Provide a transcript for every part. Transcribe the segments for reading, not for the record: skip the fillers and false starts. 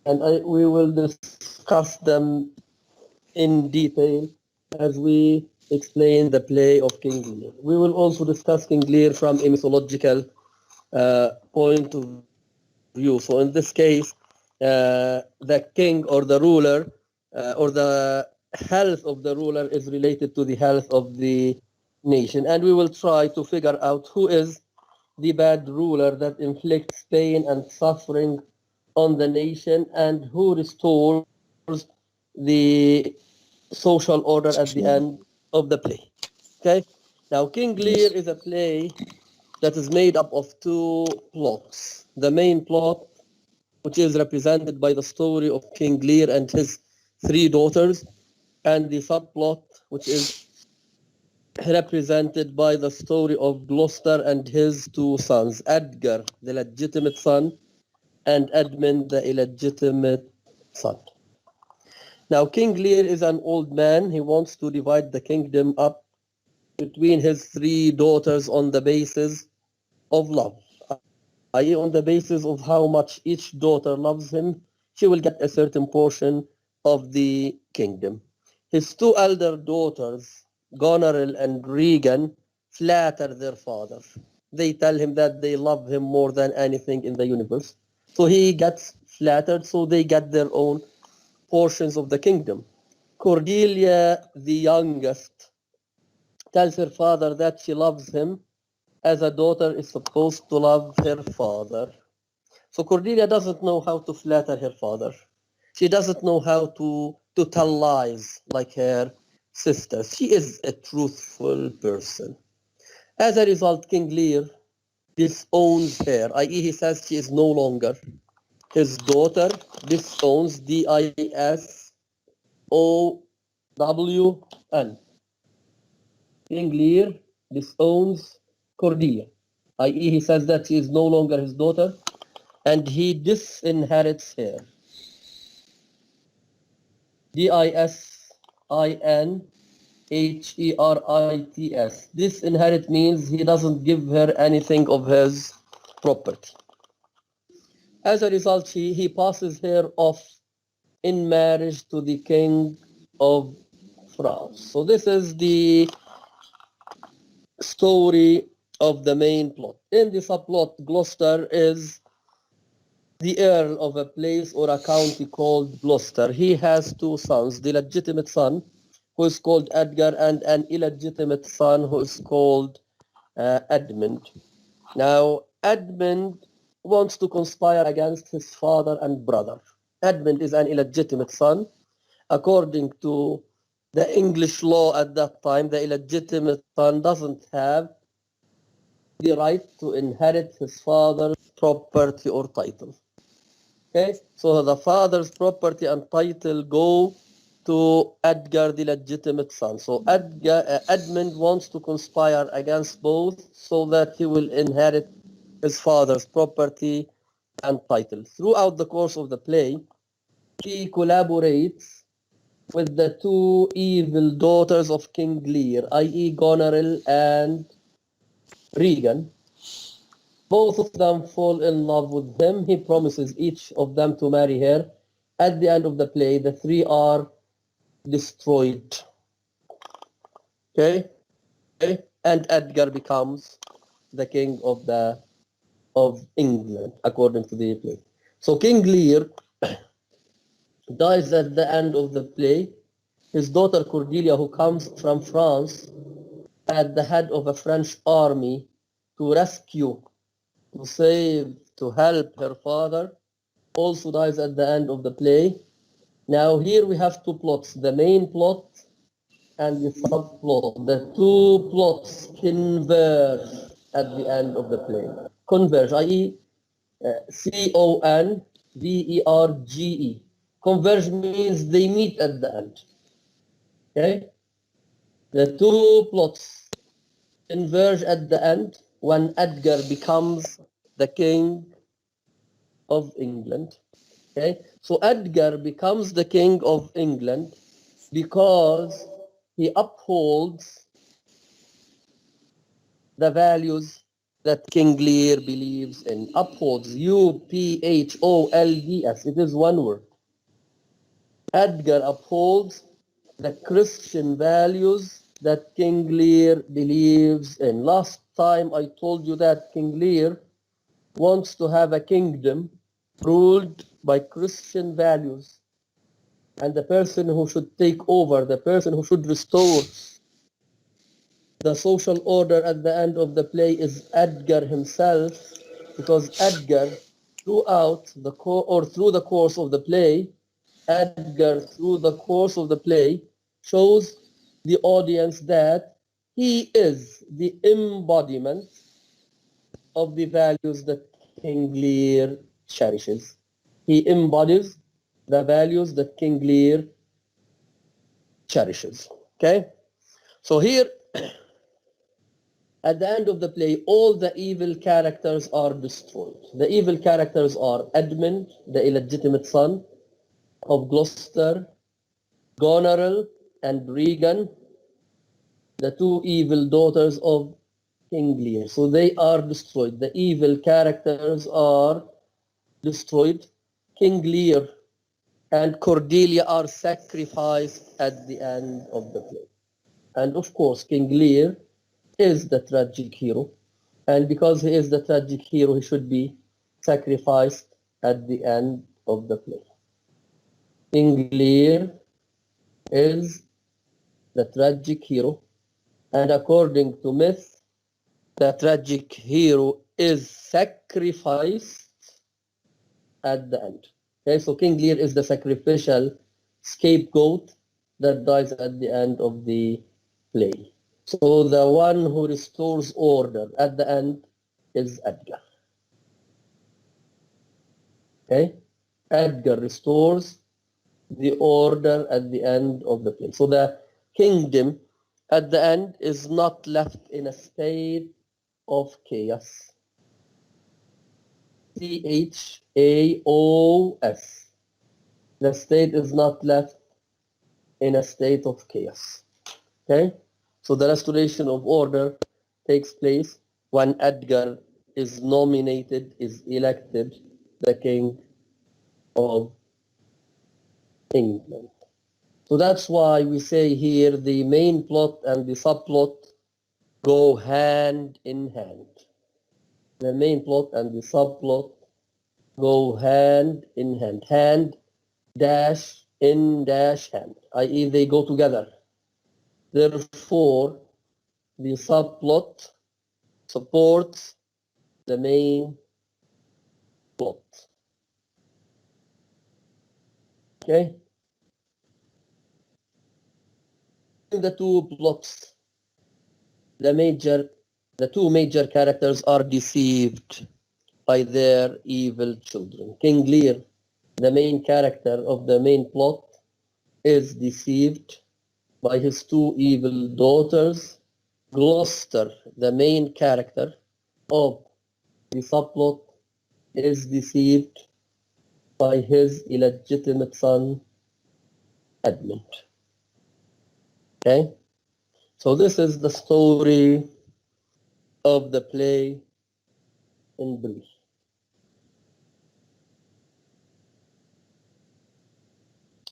and we will discuss them in detail as we explain the play of King Lear. We will also discuss King Lear from a mythological point of view. So in this case, the king or the ruler or the health of the ruler is related to the health of the nation. And we will try to figure out who is the bad ruler that inflicts pain and suffering on the nation and who restores the social order at the end of the play. Okay? Now, King Lear Yes. is a play that is made up of two plots. The main plot, which is represented by the story of King Lear and his three daughters, and the subplot, which is represented by the story of Gloucester and his two sons, Edgar, the legitimate son, and Edmund, the illegitimate son. Now, King Lear is an old man. He wants to divide the kingdom up between his three daughters on the basis of love, i.e., on the basis of how much each daughter loves him, she will get a certain portion of the kingdom. His two elder daughters, Goneril and Regan, flatter their father. They tell him that they love him more than anything in the universe. So he gets flattered, so they get their own portions of the kingdom. Cordelia, the youngest, tells her father that she loves him as a daughter is supposed to love her father. So Cordelia doesn't know how to flatter her father. She doesn't know how to tell lies like her sisters. She is a truthful person. As a result, King Lear disowns her, i.e., he says she is no longer his daughter. Disowns, Disowwn. King Lear disowns Cordelia, i.e., he says that she is no longer his daughter and he disinherits her. Disinherits. Disinherit means he doesn't give her anything of his property. As a result, he passes her off in marriage to the king of France. So this is the story of the main plot. In the subplot, Gloucester is the earl of a place or a county called Gloucester. He has two sons, the legitimate son, who is called Edgar, and an illegitimate son who is called Edmund. Now, Edmund wants to conspire against his father and brother. Edmund is an illegitimate son. According to the English law at that time, the illegitimate son doesn't have the right to inherit his father's property or title. Okay, so the father's property and title go to Edgar, the legitimate son. So Edmund wants to conspire against both so that he will inherit his father's property and title. Throughout the course of the play, he collaborates with the two evil daughters of King Lear, i.e. Goneril and Regan. Both of them fall in love with him. He promises each of them to marry her. At the end of the play, the three are destroyed. Okay? And Edgar becomes the king of England, according to the play. So King Lear dies at the end of the play. His daughter Cordelia, who comes from France at the head of a French army to rescue, to save, to help her father, also dies at the end of the play. Now here we have two plots, the main plot and the subplot. The two plots converge at the end of the play. Converge, i.e. Converge. Converge means they meet at the end. Okay? The two plots converge at the end when Edgar becomes the king of England. Okay, so Edgar becomes the king of England because he upholds the values that King Lear believes in. Upholds, upholds. It is one word. Edgar upholds the Christian values that King Lear believes in. Last time I told you that King Lear wants to have a kingdom ruled by Christian values. And the person who should take over, the person who should restore the social order at the end of the play is Edgar himself, because Edgar, through the course of the play, Edgar, through the course of the play, shows the audience that he is the embodiment of the values that King Lear cherishes. He embodies the values that King Lear cherishes. Okay? So here, at the end of the play, all the evil characters are destroyed. The evil characters are Edmund, the illegitimate son of Gloucester, Goneril and Regan, the two evil daughters of King Lear. So they are destroyed. The evil characters are destroyed. King Lear and Cordelia are sacrificed at the end of the play. And of course, King Lear is the tragic hero. And because he is the tragic hero, he should be sacrificed at the end of the play. King Lear is the tragic hero. And according to myth, the tragic hero is sacrificed at the end. Okay, so King Lear is the sacrificial scapegoat that dies at the end of the play. So the one who restores order at the end is Edgar. Okay, Edgar restores the order at the end of the play. So the kingdom at the end is not left in a state of chaos. CHAOS. The state is not left in a state of chaos. Okay? So the restoration of order takes place when Edgar is nominated, is elected the king of England. So that's why we say here the main plot and the subplot go hand in hand. The main plot and the subplot go hand in hand. Hand dash in dash hand, i.e. they go together. Therefore, the subplot supports the main plot. Okay? In the two plots, the two major characters are deceived by their evil children. King Lear, the main character of the main plot, is deceived by his two evil daughters. Gloucester, the main character of the subplot, is deceived by his illegitimate son, Edmund. Okay? So this is the story of the play in brief.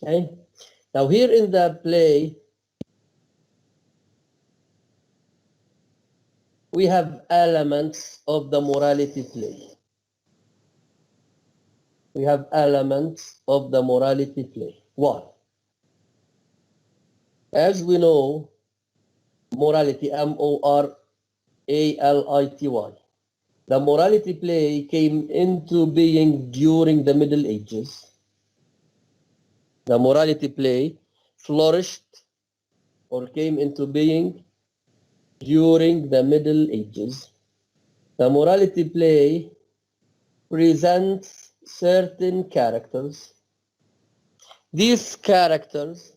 Okay? Now here in the play, we have elements of the morality play. We have elements of the morality play. Why? As we know, morality, M-O-R-A-L-I-T-Y. The morality play came into being during the Middle Ages. The morality play flourished or came into being during the Middle Ages. The morality play presents certain characters. These characters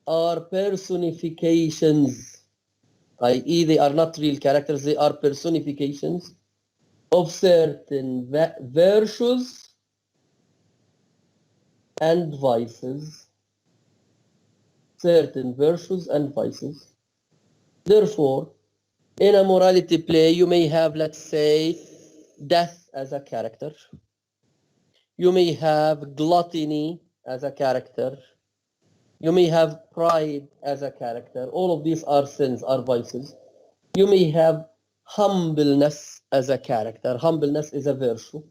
are personifications, i.e. they are not real characters, they are personifications of certain virtues and vices. Certain virtues and vices. Therefore, In a morality play, you may have, let's say, death as a character. You may have gluttony as a character. You may have pride as a character. All of these are sins, are vices. You may have humbleness as a character. Humbleness is a virtue.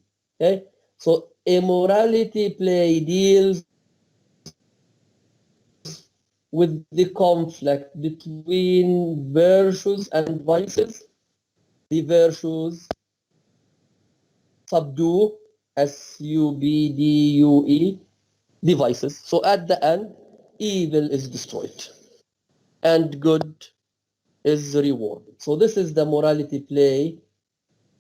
Okay? So a morality play deals with the conflict between virtues and vices. The virtues subdue, S-U-B-D-U-E, the vices. So at the end, evil is destroyed and good is rewarded. So this is the morality play,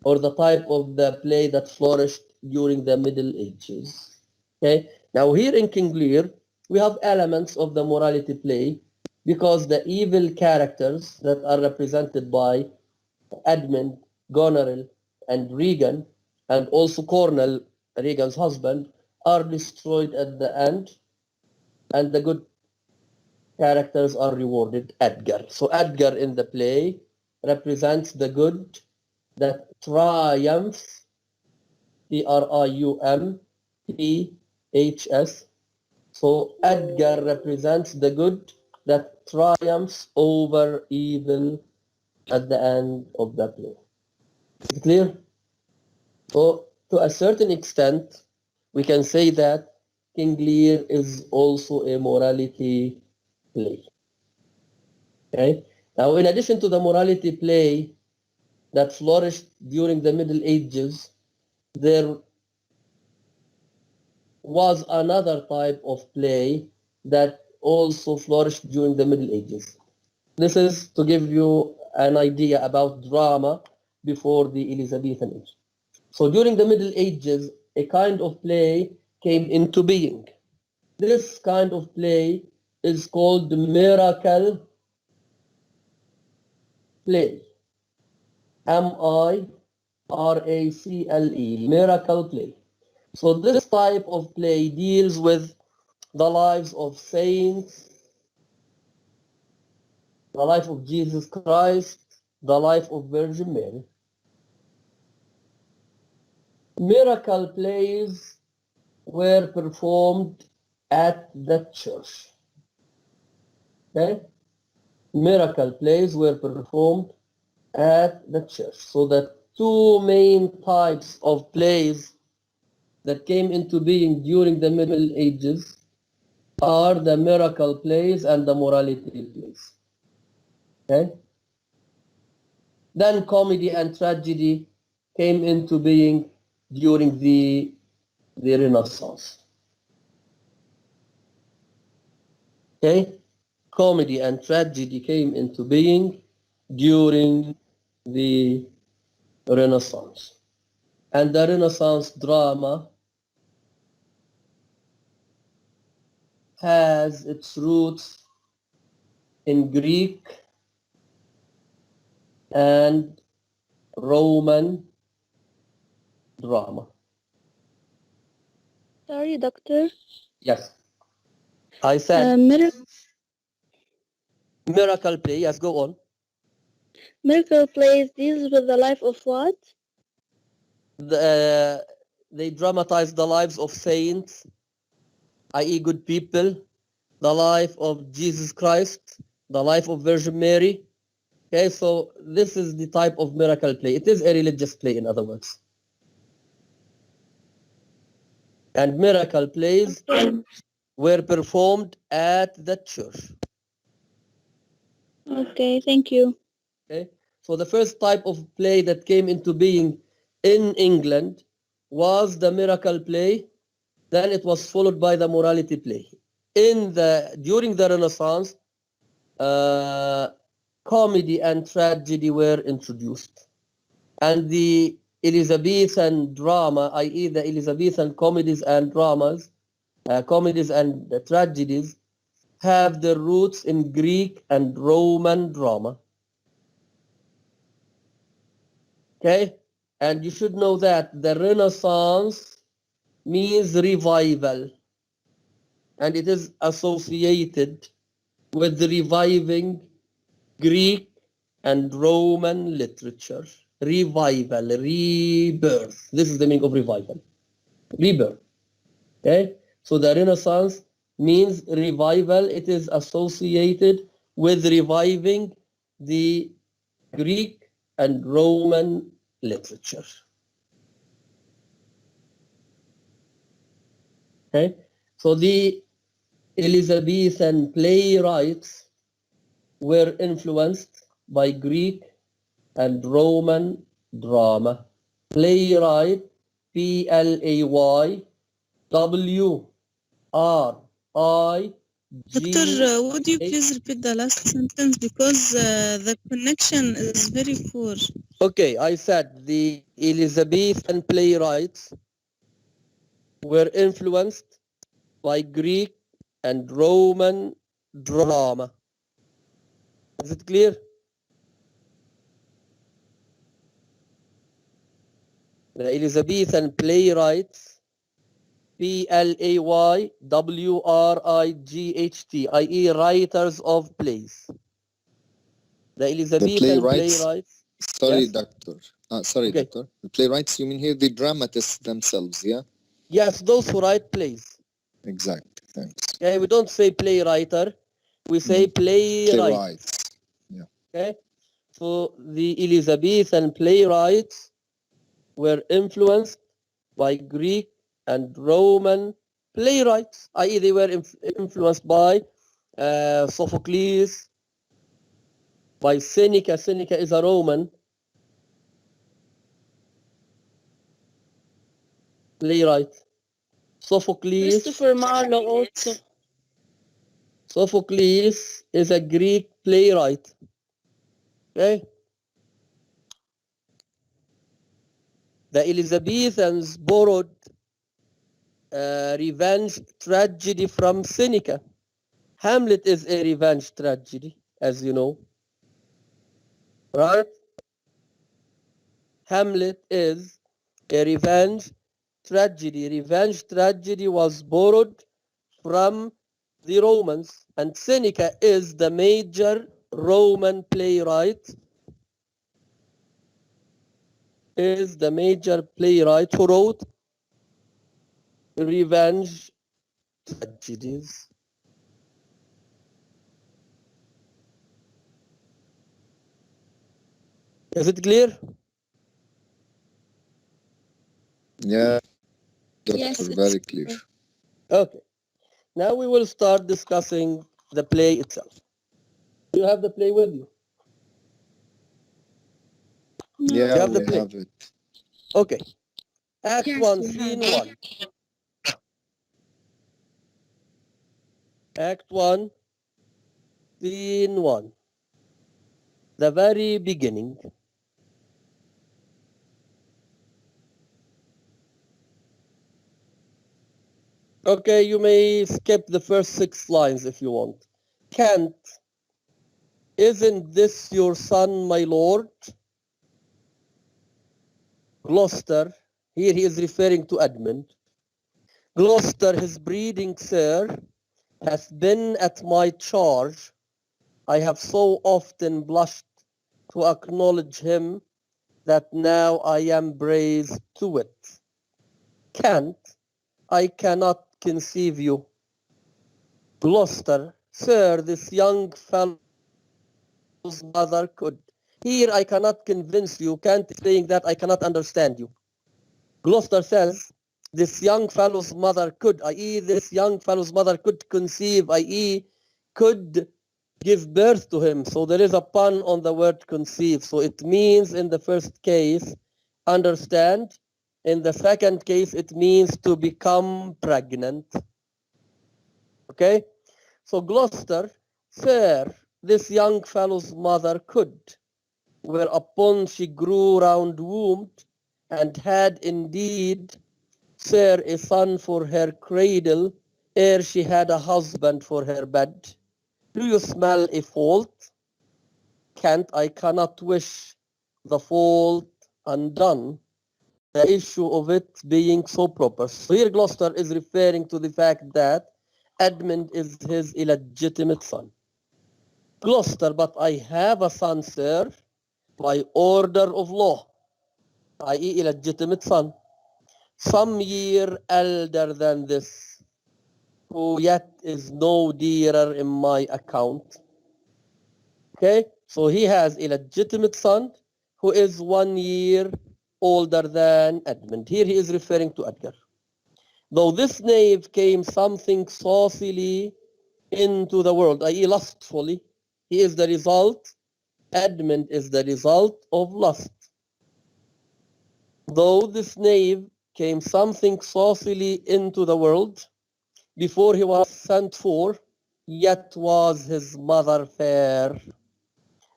or the type of the play that flourished during the Middle Ages. Okay. Now here in King Lear, we have elements of the morality play because the evil characters that are represented by Edmund, Goneril, and Regan, and also Cornell, Regan's husband, are destroyed at the end, and the good characters are rewarded. Edgar. So Edgar in the play represents the good that triumphs, Triumphs. So Edgar represents the good that triumphs over evil at the end of the play. Is it clear? So to a certain extent, we can say that King Lear is also a morality play. Okay? Now, in addition to the morality play that flourished during the Middle Ages, there was another type of play that also flourished during the Middle Ages. This is to give you an idea about drama before the Elizabethan age. So during the Middle Ages, a kind of play came into being. This kind of play is called the miracle play. M-I-R-A-C-L-E, miracle play. So this type of play deals with the lives of saints, the life of Jesus Christ, the life of Virgin Mary. Miracle plays were performed at the church. Okay? Miracle plays were performed at the church. So the two main types of plays that came into being during the Middle Ages are the miracle plays and the morality plays. Okay? Then comedy and tragedy came into being during the Renaissance. Okay? Comedy and tragedy came into being during the Renaissance. And the Renaissance drama has its roots in Greek and Roman drama. Sorry, doctor. Yes. I said miracle play. Yes, go on. Miracle plays deals with the life of what? They dramatize the lives of saints, i.e. good people, the life of Jesus Christ, the life of Virgin Mary. Okay, so this is the type of miracle play. It is a religious play, in other words. And miracle plays were performed at the church. Okay, thank you. Okay, so the first type of play that came into being in England was the miracle play. Then it was followed by the morality play. During the Renaissance, comedy and tragedy were introduced, and the Elizabethan drama, i.e., the Elizabethan comedies and dramas, comedies and tragedies, have their roots in Greek and Roman drama. Okay, and you should know that the Renaissance means revival, and it is associated with reviving Greek and Roman literature. Revival, rebirth. This is the meaning of revival. Rebirth. Okay? So the Renaissance means revival. It is associated with reviving the Greek and Roman literature. Okay? So the Elizabethan playwrights were influenced by Greek and Roman drama. Playwright, Doctor, Playwright. would you please repeat the last sentence because the connection is very poor. Okay, I said the Elizabethan playwrights were influenced by Greek and Roman drama. Is it clear? The Elizabethan playwrights, Playwright, i.e. writers of plays. The Elizabethan playwrights. Sorry, Yes? doctor. Okay. Doctor. The playwrights, you mean here the dramatists themselves, yeah? Yes, those who write plays. Exactly. Thanks. Okay, we don't say playwriter, we say playwright. Playwrights. Yeah. Okay, so the Elizabethan playwrights were influenced by Greek and Roman playwrights, i.e. they were influenced by Sophocles, by Seneca. Seneca is a Roman playwright. Sophocles. Christopher Marlowe also. Sophocles is a Greek playwright. Okay. The Elizabethans borrowed revenge tragedy from Seneca. Hamlet is a revenge tragedy, as you know. Right? Hamlet is a revenge tragedy. Revenge tragedy was borrowed from the Romans, and Seneca is the major Roman playwright. Is the major playwright who wrote revenge tragedies. Is it clear? Yeah, doctor, Yes, it's very clear. Okay. Now we will start discussing the play itself. You have the play with you? Yeah, You have the we play? have it. Okay. Act Yes, 1, we scene have. 1. Act 1, scene 1. The very beginning. Okay, you may skip the first 6 lines if you want. Kent, isn't this your son, my lord? Gloucester, here he is referring to Edmund. Gloucester, his breeding, sir, hath been at my charge. I have so often blushed to acknowledge him that now I am braced to it. Kent, I cannot conceive you. Gloucester, sir, this young fellow's mother could. Here I cannot convince you. Kent is saying that I cannot understand you. Gloucester says, this young fellow's mother could, i.e. this young fellow's mother could conceive, i.e. could give birth to him. So there is a pun on the word conceive. So it means in the first case, understand. In the second case, it means to become pregnant. Okay? So Gloucester, sir, this young fellow's mother could, whereupon she grew round-wombed, and had indeed, sir, a son for her cradle, ere she had a husband for her bed. Do you smell a fault? Kent, I cannot wish the fault undone, the issue of it being so proper. So here Gloucester is referring to the fact that Edmund is his illegitimate son. Gloucester, but I have a son, sir, by order of law, i.e. illegitimate son, some year elder than this, who yet is no dearer in my account. Okay, so he has a legitimate son who is 1 year older than Edmund. Here he is referring to Edgar. Though this knave came something saucily into the world, i.e. lustfully, he is the result, Edmund is the result of lust. Though this knave came something saucily into the world, before he was sent for, yet was his mother fair.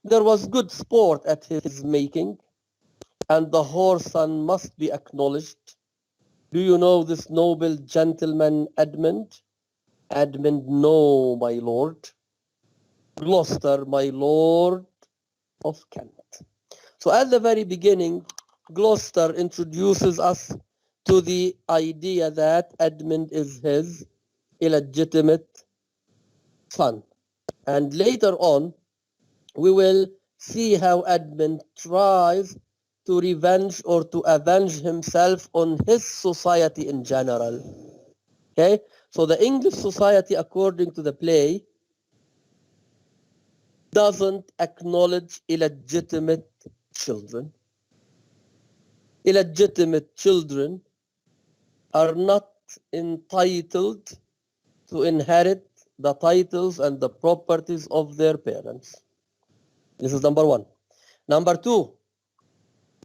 There was good sport at his making, and the whoreson must be acknowledged. Do you know this noble gentleman Edmund? Edmund, no, my lord. Gloucester, my lord of Kent. So at the very beginning, Gloucester introduces us to the idea that Edmund is his illegitimate son. And later on, we will see how Edmund tries to revenge or to avenge himself on his society in general. Okay, so the English society, according to the play, doesn't acknowledge illegitimate children. Illegitimate children are not entitled to inherit the titles and the properties of their parents. This is number one. Number two,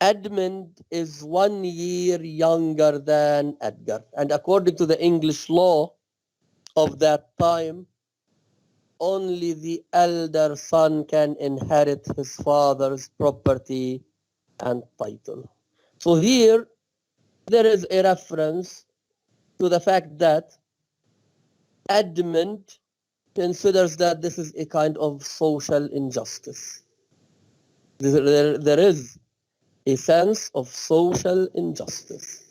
Edmund is 1 year younger than Edgar. And according to the English law of that time, only the elder son can inherit his father's property and title. So here, there is a reference to the fact that Edmund considers that this is a kind of social injustice. There is a sense of social injustice.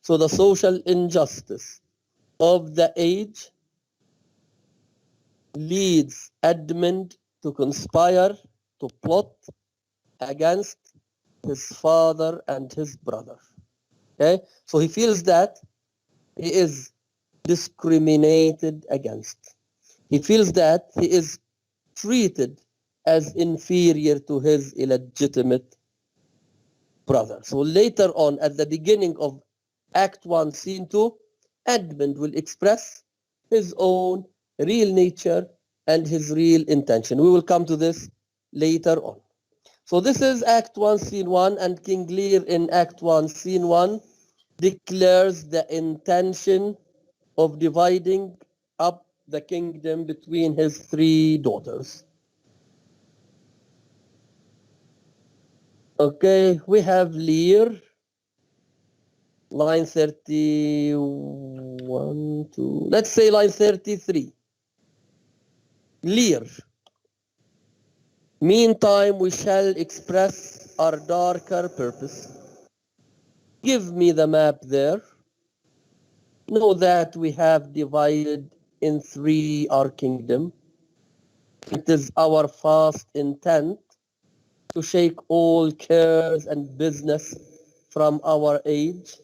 So the social injustice of the age leads Edmund to conspire, to plot against his father and his brother. Okay? So he feels that he is discriminated against. He feels that he is treated as inferior to his illegitimate brother. So later on, at the beginning of Act 1, Scene 2, Edmund will express his own real nature and his real intention. We will come to this later on. So this is Act 1, Scene 1, and King Lear in Act 1, Scene 1 declares the intention of dividing up the kingdom between his 3 daughters. Okay, we have Lear, line 31, 2, let's say line 33. Lear. Meantime, we shall express our darker purpose. Give me the map there. Know that we have divided in 3 our kingdom. It is our fast intent to shake all cares and business from our age,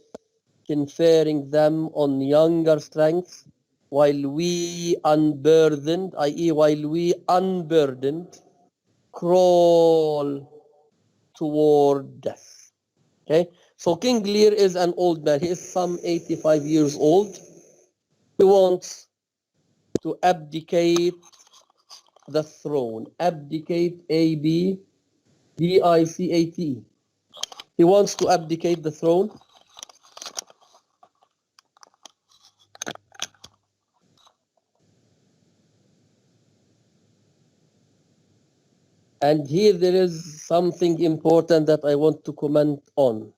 conferring them on younger strengths, while we unburdened, i.e. while we unburdened, crawl toward death. Okay, so King Lear is an old man. He is some 85 years old. He wants to abdicate the throne. Abdicate, A-B-D-I-C-A-T. He wants to abdicate the throne. And here there is something important that I want to comment on.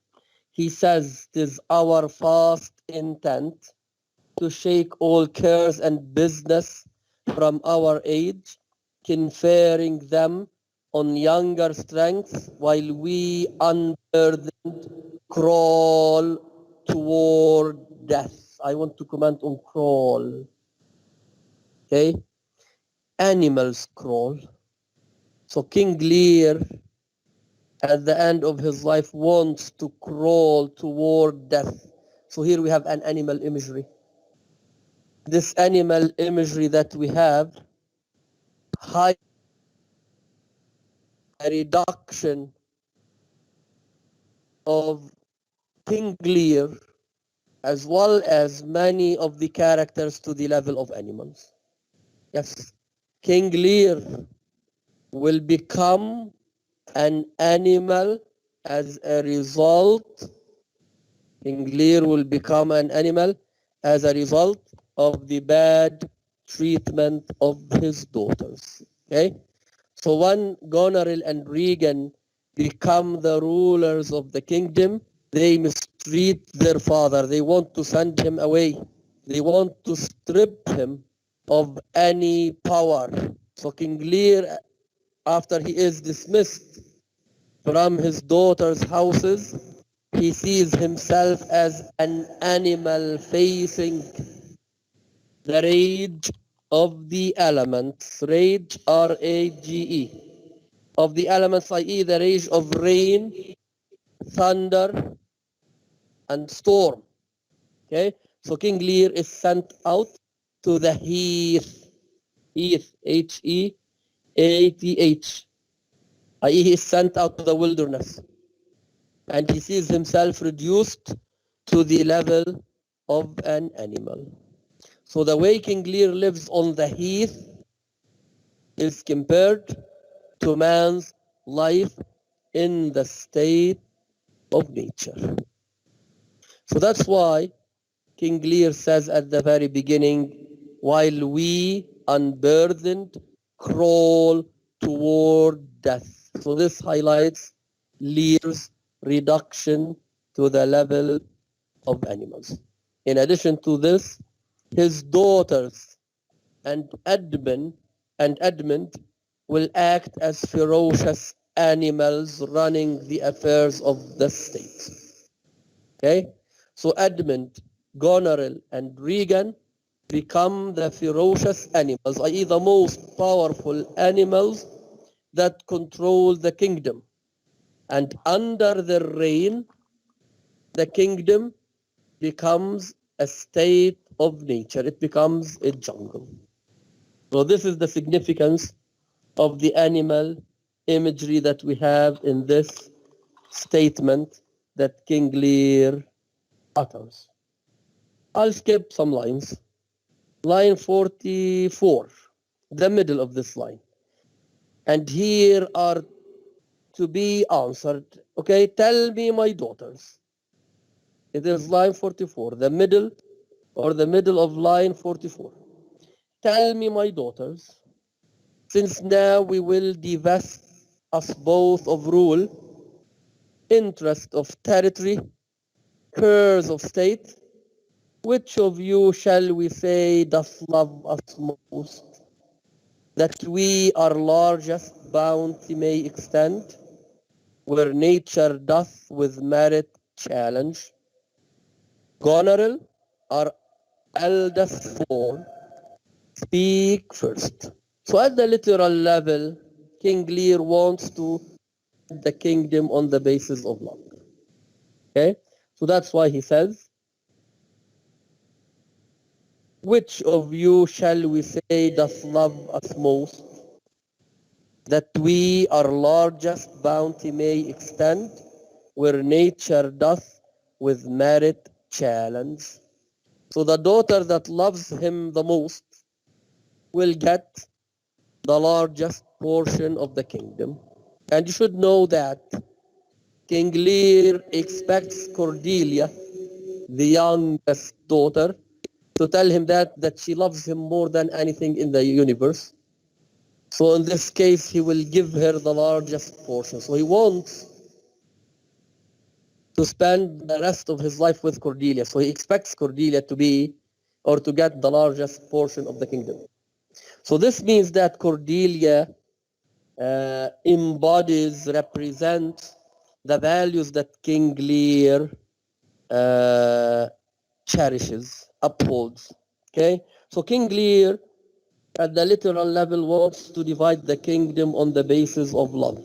He says, "'Tis our fast intent to shake all cares and business from our age, conferring them on younger strengths, while we unburdened crawl toward death." I want to comment on crawl. Okay? Animals crawl. So King Lear, at the end of his life, wants to crawl toward death. So here we have an animal imagery. This animal imagery that we have, high reduction of King Lear, as well as many of the characters to the level of animals. Yes, King Lear will become an animal as a result. King Lear will become an animal as a result of the bad treatment of his daughters. Okay? So when Goneril and Regan become the rulers of the kingdom, they mistreat their father. They want to send him away. They want to strip him of any power. So King Lear, after he is dismissed from his daughters' houses, he sees himself as an animal facing the rage of the elements. Rage, R-A-G-E. Of the elements, i.e. the rage of rain, thunder, and storm. Okay? So King Lear is sent out to the heath. Heath, H-E-A-T-H. I.e. he is sent out to the wilderness. And he sees himself reduced to the level of an animal. So the way King Lear lives on the heath is compared to man's life in the state of nature. So that's why King Lear says at the very beginning, while we unburdened crawl toward death. So this highlights Lear's reduction to the level of animals. In addition to this, his daughters and Edmund will act as ferocious animals running the affairs of the state. Okay? So Edmund, Goneril, and Regan become the ferocious animals, i.e. the most powerful animals that control the kingdom. And under their reign, the kingdom becomes a state of nature. It becomes a jungle. So this is the significance of the animal imagery that we have in this statement that King Lear utters. I'll skip some lines. Line 44, the middle of this line. And here are to be answered. Okay, tell me, my daughters. It is line 44, the middle or the middle of line 44. Tell me, my daughters, since now we will divest us both of rule, interest of territory, curse of state, which of you shall we say doth love us most, that we our largest bounty may extend, where nature doth with merit challenge? Goneril, our eldest born, speak first. So at the literal level, King Lear wants to set the kingdom on the basis of love. Okay? So that's why he says, which of you shall we say doth love us most, that we our largest bounty may extend, where nature doth with merit challenge? So the daughter that loves him the most will get the largest portion of the kingdom. And you should know that King Lear expects Cordelia, the youngest daughter, to tell him that she loves him more than anything in the universe. So in this case, he will give her the largest portion. So he wants to spend the rest of his life with Cordelia. So he expects Cordelia to be or to get the largest portion of the kingdom. So this means that Cordelia embodies, represents the values that King Lear cherishes, upholds. Okay, so King Lear at the literal level, wants to divide the kingdom on the basis of love.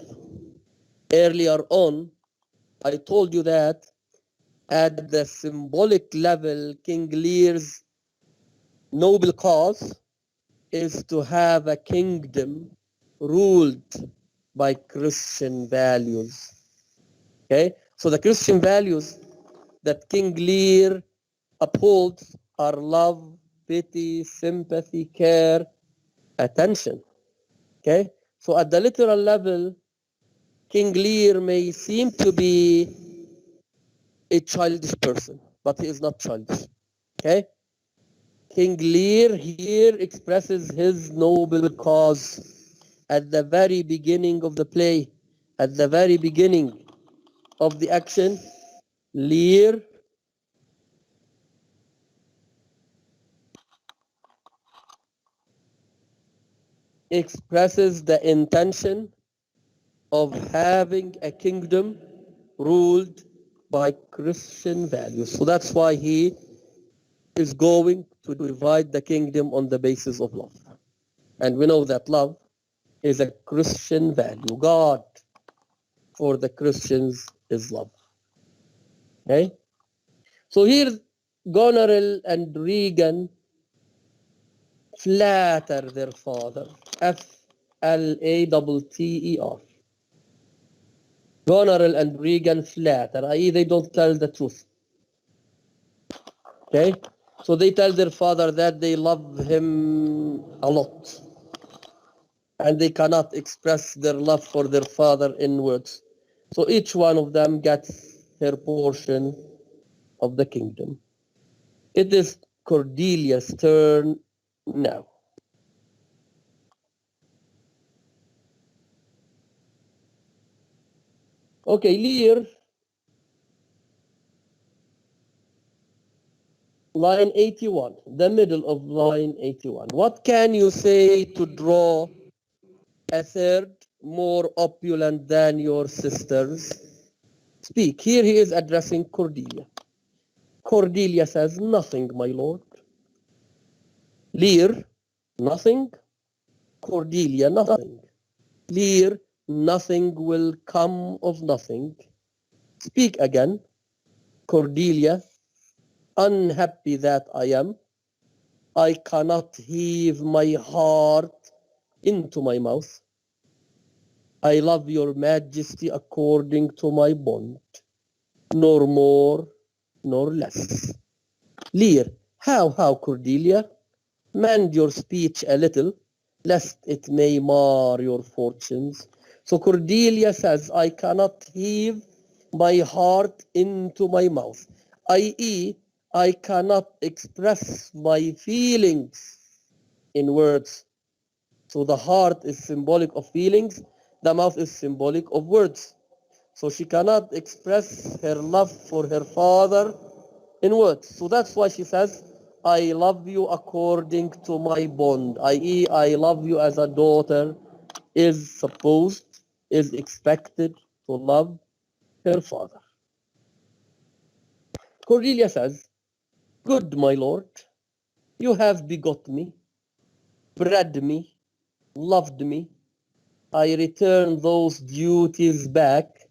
Earlier on, I told you that at the symbolic level, King Lear's noble cause is to have a kingdom ruled by Christian values. Okay, so the Christian values that King Lear upholds are love, pity, sympathy, care, attention. Okay, so at the literal level, King Lear may seem to be a childish person, but he is not childish. Okay, King Lear here expresses his noble cause at the very beginning of the play, at the very beginning of the action. Lear expresses the intention of having a kingdom ruled by Christian values. So that's why he is going to divide the kingdom on the basis of love. And we know that love is a Christian value. God for the Christians is love. Okay? So here Goneril and Regan flatter their father. Flatter. Goneril and Regan flatter, i.e. they don't tell the truth. Okay? So they tell their father that they love him a lot. And they cannot express their love for their father in words. So each one of them gets her portion of the kingdom. It is Cordelia's turn now. Okay, Lear, line 81, the middle of line 81. What can you say to draw a third more opulent than your sisters? Speak. Here he is addressing Cordelia. Cordelia says, nothing, my lord. Lear, nothing. Cordelia, nothing. Lear, nothing will come of nothing. Speak again. Cordelia, unhappy that I am. I cannot heave my heart into my mouth. I love your majesty according to my bond, nor more nor less. Lear, how, Cordelia? Mend your speech a little, lest it may mar your fortunes. So Cordelia says, I cannot heave my heart into my mouth, i.e., I cannot express my feelings in words. So the heart is symbolic of feelings, the mouth is symbolic of words. So she cannot express her love for her father in words. So that's why she says, I love you according to my bond, i.e., I love you as a daughter is supposed, is expected to love her father. Cordelia says, good, my lord, you have begot me, bred me, loved me. I return those duties back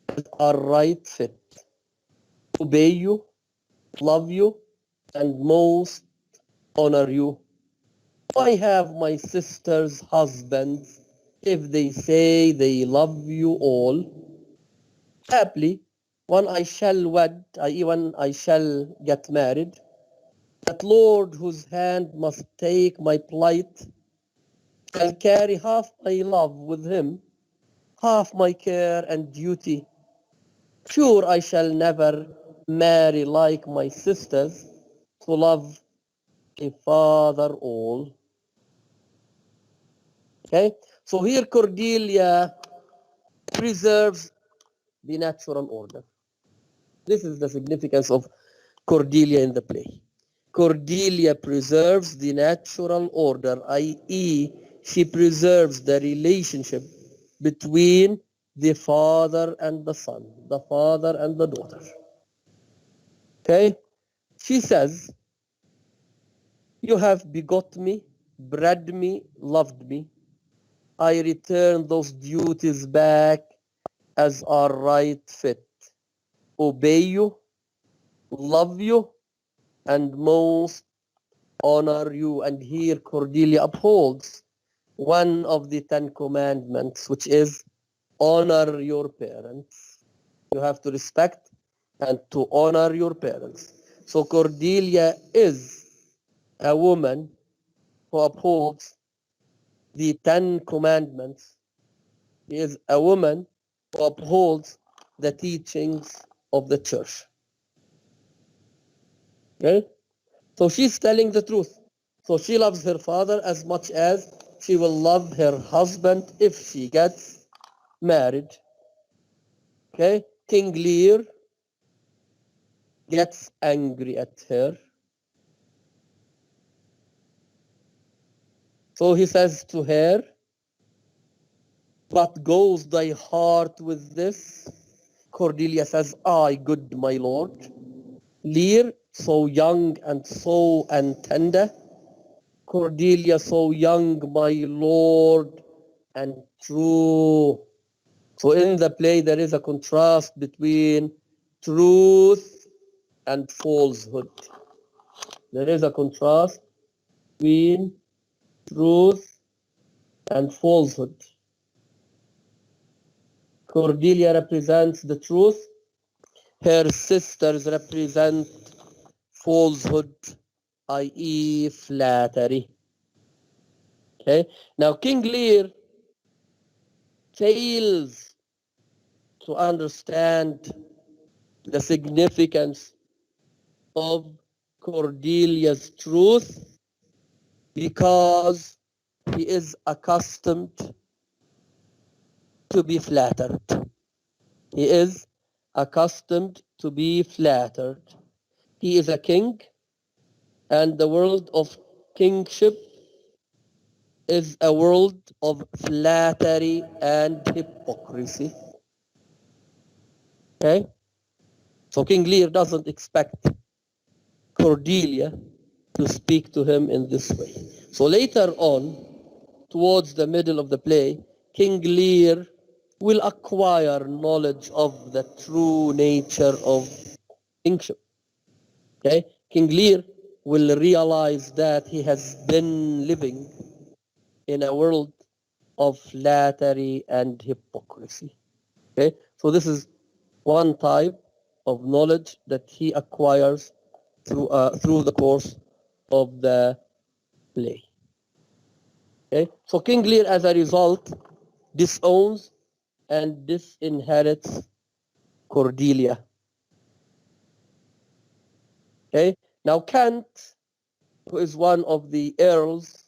that are right fit. Obey you, love you, and most honor you. Why have my sisters husbands if they say they love you all? Haply, when I shall wed, i.e. when I shall get married, that Lord whose hand must take my plight shall carry half my love with him, half my care and duty. Sure, I shall never marry like my sisters to love a father all. Okay, so here Cordelia preserves the natural order. This is the significance of Cordelia in the play. Cordelia preserves the natural order, i.e., she preserves the relationship between the father and the son, the father and the daughter. Okay? She says, you have begot me, bred me, loved me. I return those duties back as are right fit. Obey you, love you, and most honor you. And here Cordelia upholds one of the 10 commandments, which is honor your parents. You have to respect and to honor your parents. So Cordelia is a woman who upholds the 10 commandments. She is a woman who upholds the teachings of the church. Okay? So she's telling the truth. So she loves her father as much as she will love her husband if she gets married. Okay? King Lear gets angry at her. So he says to her, "What goes thy heart with this?" Cordelia says, "I, good my lord." Lear, so young and so and tender. Cordelia, so young, my lord, and true. So in the play, there is a contrast between truth and falsehood. There is a contrast between truth and falsehood. Cordelia represents the truth. Her sisters represent falsehood, i.e. flattery. Okay. Now King Lear fails to understand the significance of Cordelia's truth because he is accustomed to be flattered. He is accustomed to be flattered. He is a king, and the world of kingship is a world of flattery and hypocrisy. Okay? So King Lear doesn't expect Cordelia to speak to him in this way. So later on, towards the middle of the play, King Lear will acquire knowledge of the true nature of kingship. Okay? King Lear will realize that he has been living in a world of flattery and hypocrisy. Okay? So this is one type of knowledge that he acquires through the course of the play. Okay? So King Lear, as a result, disowns and disinherits Cordelia. Okay? Now Kent, who is one of the earls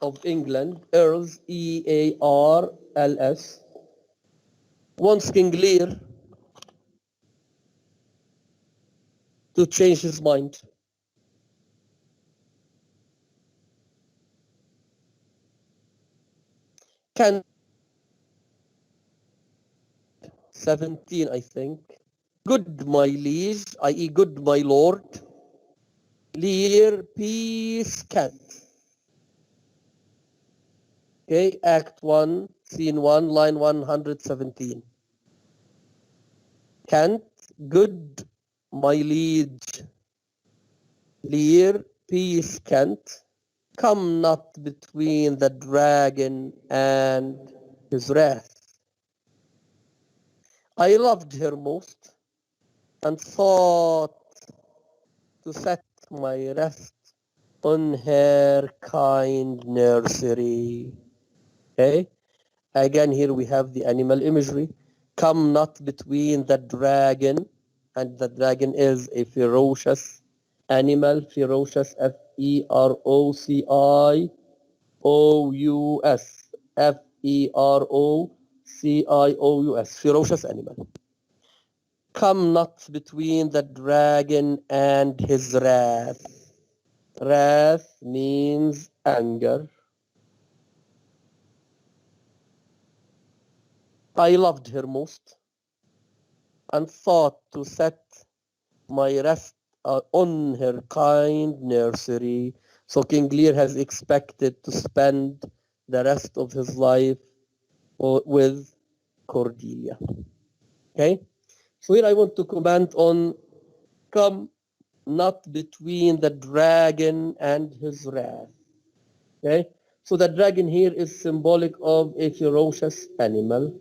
of England, earls, E-A-R-L-S, wants King Lear to change his mind. Kent, 17, I think. Good, my liege, i.e. good, my lord. Lear, peace, Kent. Okay, Act 1, Scene 1, line 117. Kent, good, my liege. Lear, peace, Kent. Come not between the dragon and his wrath. I loved her most and thought to set my rest on her kind nursery. Okay? Again, here we have the animal imagery. Come not between the dragon, and the dragon is a ferocious animal, ferocious, F-E-R-O-C-I-O-U-S, F-E-R-O-C-I-O-U-S, ferocious animal. Come not between the dragon and his wrath. Wrath means anger. I loved her most and thought to set my rest on her kind nursery. So King Lear has expected to spend the rest of his life with Cordelia. Okay? So here I want to comment on come not between the dragon and his wrath. Okay? So the dragon here is symbolic of a ferocious animal,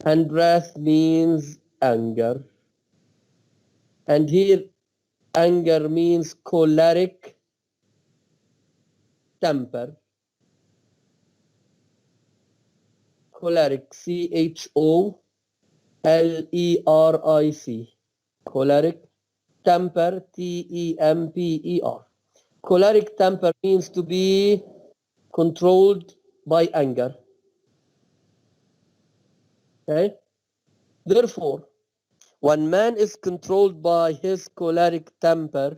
and wrath means anger. And here anger means choleric temper. Choleric, Choleric. Choleric temper, Temper. Choleric temper means to be controlled by anger. Okay? Therefore, when man is controlled by his choleric temper,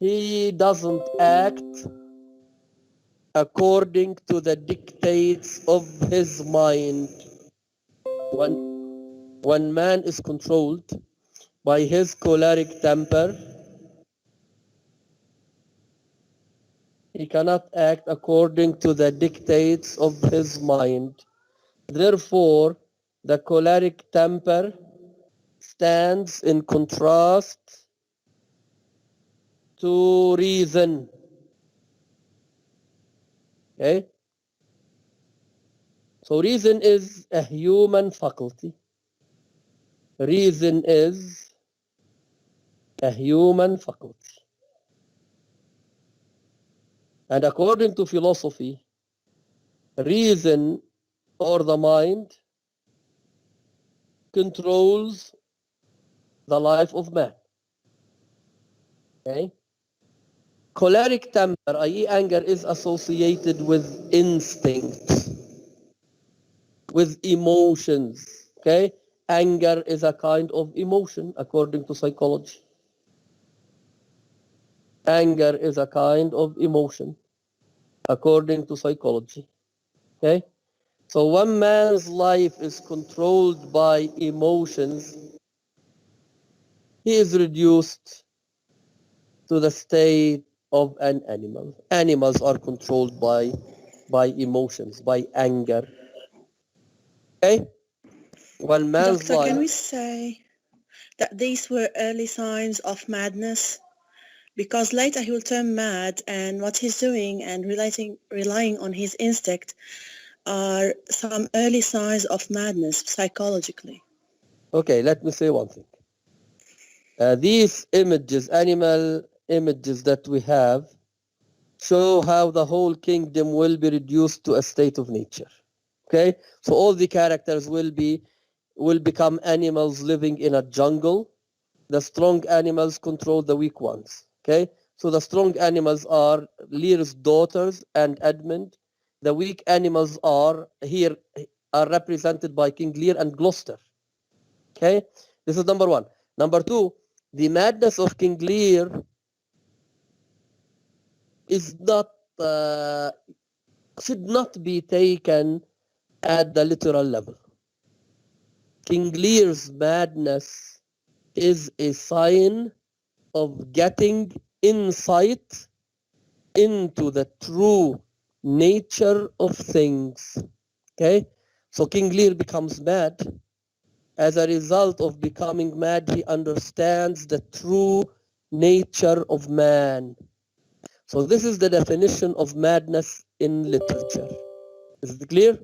he doesn't act according to the dictates of his mind. When man is controlled by his choleric temper, he cannot act according to the dictates of his mind. Therefore, the choleric temper stands in contrast to reason. Okay? So reason is a human faculty. Reason is a human faculty. And according to philosophy, reason or the mind controls the life of man. Okay? Choleric temper, i.e. anger, is associated with instinct, with emotions. Okay? Anger is a kind of emotion according to psychology. Anger is a kind of emotion according to psychology. Okay? So when man's life is controlled by emotions, he is reduced to the state of an animal. Animals are controlled by emotions, by anger. Okay? When man's Doctor, can we life, say that these were early signs of madness? Because later he will turn mad, and what he's doing and relying on his instinct are some early signs of madness psychologically. okay, let me say one thing. These images, animal images that we have, show how the whole kingdom will be reduced to a state of nature. Okay? So all the characters will become animals living in a jungle. The strong animals control the weak ones. Okay? So the strong animals are Lear's daughters and Edmund. The weak animals are represented by King Lear and Gloucester. Okay? This is number one. Number two, the madness of King Lear is not should not be taken at the literal level. King Lear's madness is a sign of getting insight into the true nature of things. Okay? So King Lear becomes mad. As a result of becoming mad, he understands the true nature of man. So this is the definition of madness in literature. Is it clear?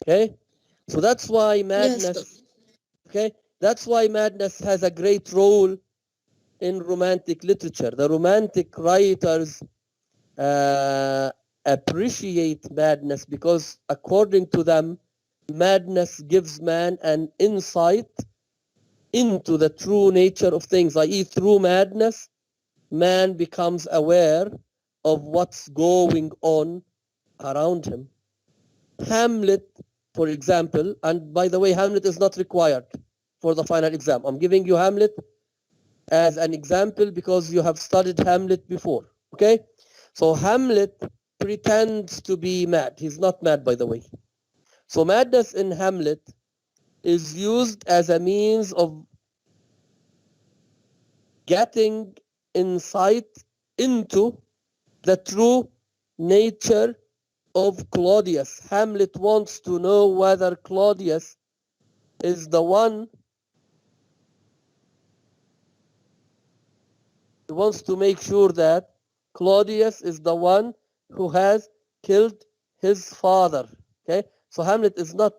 Okay? So that's why madness, okay? That's why madness has a great role in romantic literature. The romantic writers appreciate madness because according to them, madness gives man an insight into the true nature of things, i.e. through madness, man becomes aware of what's going on around him. Hamlet, for example, and by the way, Hamlet is not required for the final exam. I'm giving you Hamlet as an example because you have studied Hamlet before, okay? So Hamlet pretends to be mad. He's not mad, by the way. So madness in Hamlet is used as a means of getting insight into the true nature of Claudius. Hamlet wants to know whether Claudius is the one. He wants to make sure that Claudius is the one who has killed his father. Okay, so Hamlet is not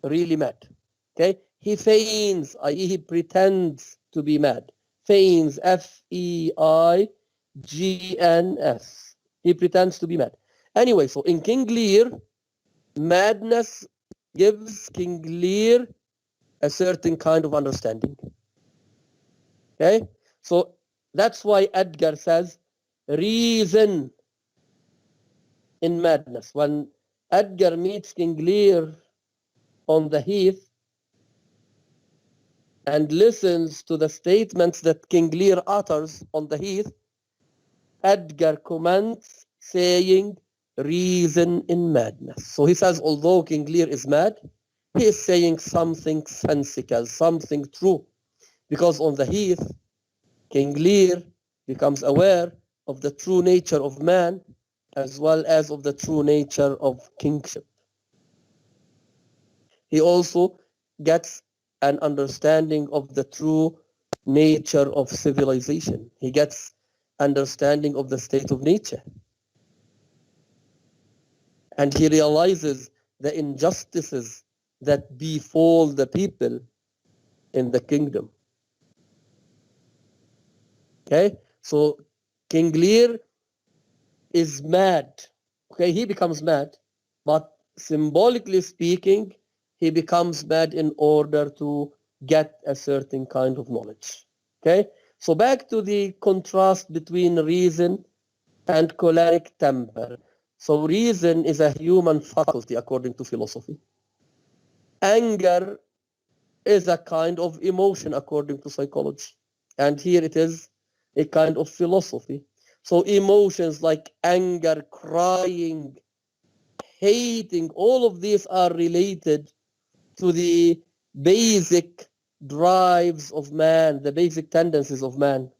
really mad. Okay, he feigns, i.e., he pretends to be mad. Feigns, F-E-I-G-N-S. He pretends to be mad. Anyway, so in King Lear, madness gives King Lear a certain kind of understanding. Okay, so that's why Edgar says reason in madness. When Edgar meets King Lear on the heath and listens to the statements that King Lear utters on the heath, Edgar comments saying reason in madness. So he says, although King Lear is mad, he is saying something sensical, something true. Because on the heath, King Lear becomes aware of the true nature of man as well as of the true nature of kingship. He also gets an understanding of the true nature of civilization. He gets understanding of the state of nature. And he realizes the injustices that befall the people in the kingdom. Okay, so King Lear is mad. Okay, he becomes mad, but symbolically speaking, he becomes mad in order to get a certain kind of knowledge. Okay, so back to the contrast between reason and choleric temper. So reason is a human faculty according to philosophy. Anger is a kind of emotion according to psychology. And here it is a kind of philosophy. So emotions like anger, crying, hating, all of these are related to the basic drives of man, the basic tendencies of man.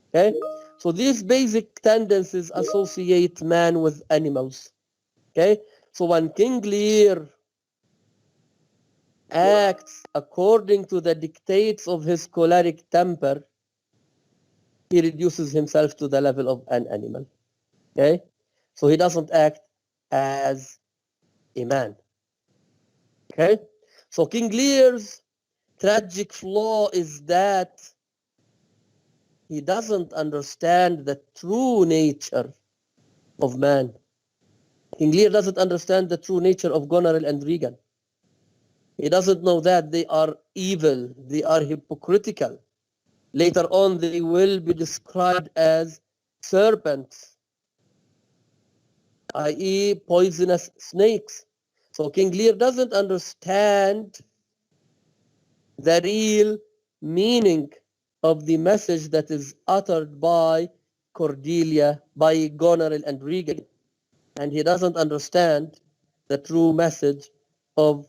Okay? So these basic tendencies associate man with animals. Okay? So when King Lear acts according to the dictates of his choleric temper, he reduces himself to the level of an animal. Okay? So he doesn't act as a man. Okay? So King Lear's tragic flaw is that he doesn't understand the true nature of man. King Lear doesn't understand the true nature of Goneril and Regan. He doesn't know that they are evil, they are hypocritical. Later on, they will be described as serpents, i.e., poisonous snakes. So King Lear doesn't understand the real meaning of the message that is uttered by Cordelia, by Goneril and Regan. And he doesn't understand the true message of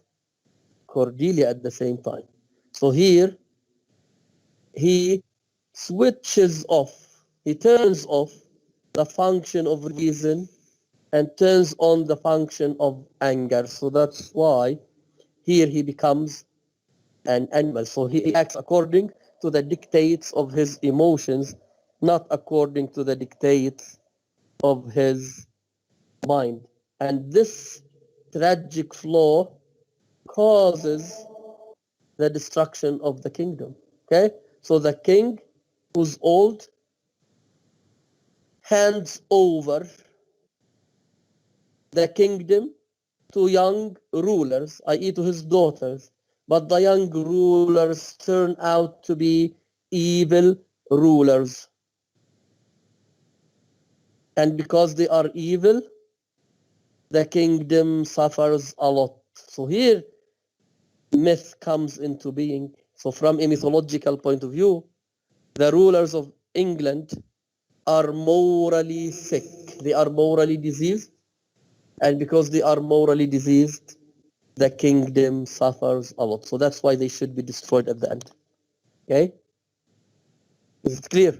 Cordelia at the same time. So here, he switches off, he turns off the function of reason and turns on the function of anger. So that's why here he becomes an animal. So he acts according to the dictates of his emotions, not according to the dictates of his mind. And this tragic flaw causes the destruction of the kingdom. Okay? So the king who's old hands over the kingdom to young rulers, i.e. to his daughters. But the young rulers turn out to be evil rulers. And because they are evil, the kingdom suffers a lot. So here, myth comes into being. So from a mythological point of view, the rulers of England are morally sick. They are morally diseased. And because they are morally diseased, the kingdom suffers a lot. So that's why they should be destroyed at the end. Okay? Is it clear?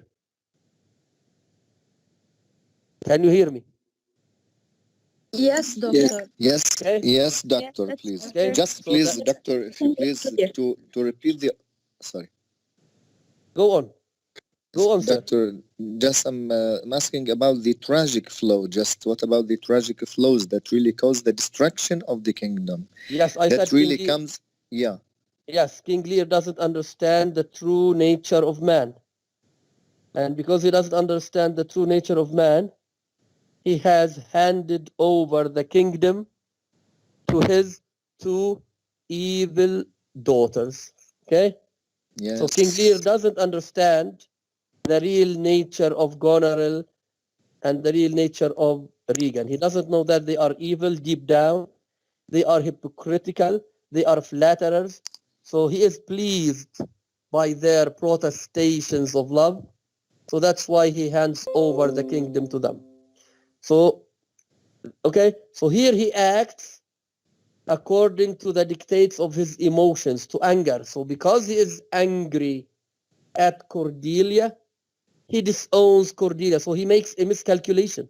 Can you hear me? Yes, doctor. Yes, Okay? yes, doctor, that's please. Okay. Just So please, that, doctor, if you please Clear. to repeat the. Sorry, go on. Go on, sir. doctor. Just I'm asking about the tragic flow. Just what about the tragic flows that really cause the destruction of the kingdom? Yes, I That said King really Lear. comes. Yeah. Yes, King Lear doesn't understand the true nature of man. And because he doesn't understand the true nature of man, he has handed over the kingdom to his two evil daughters. Okay? Yes. So King Lear doesn't understand the real nature of Goneril and the real nature of Regan. He doesn't know that they are evil deep down. They are hypocritical. They are flatterers. So he is pleased by their protestations of love. So that's why he hands over the kingdom to them. So, okay, so here he acts according to the dictates of his emotions, to anger. So because he is angry at Cordelia, he disowns Cordelia. So he makes a miscalculation.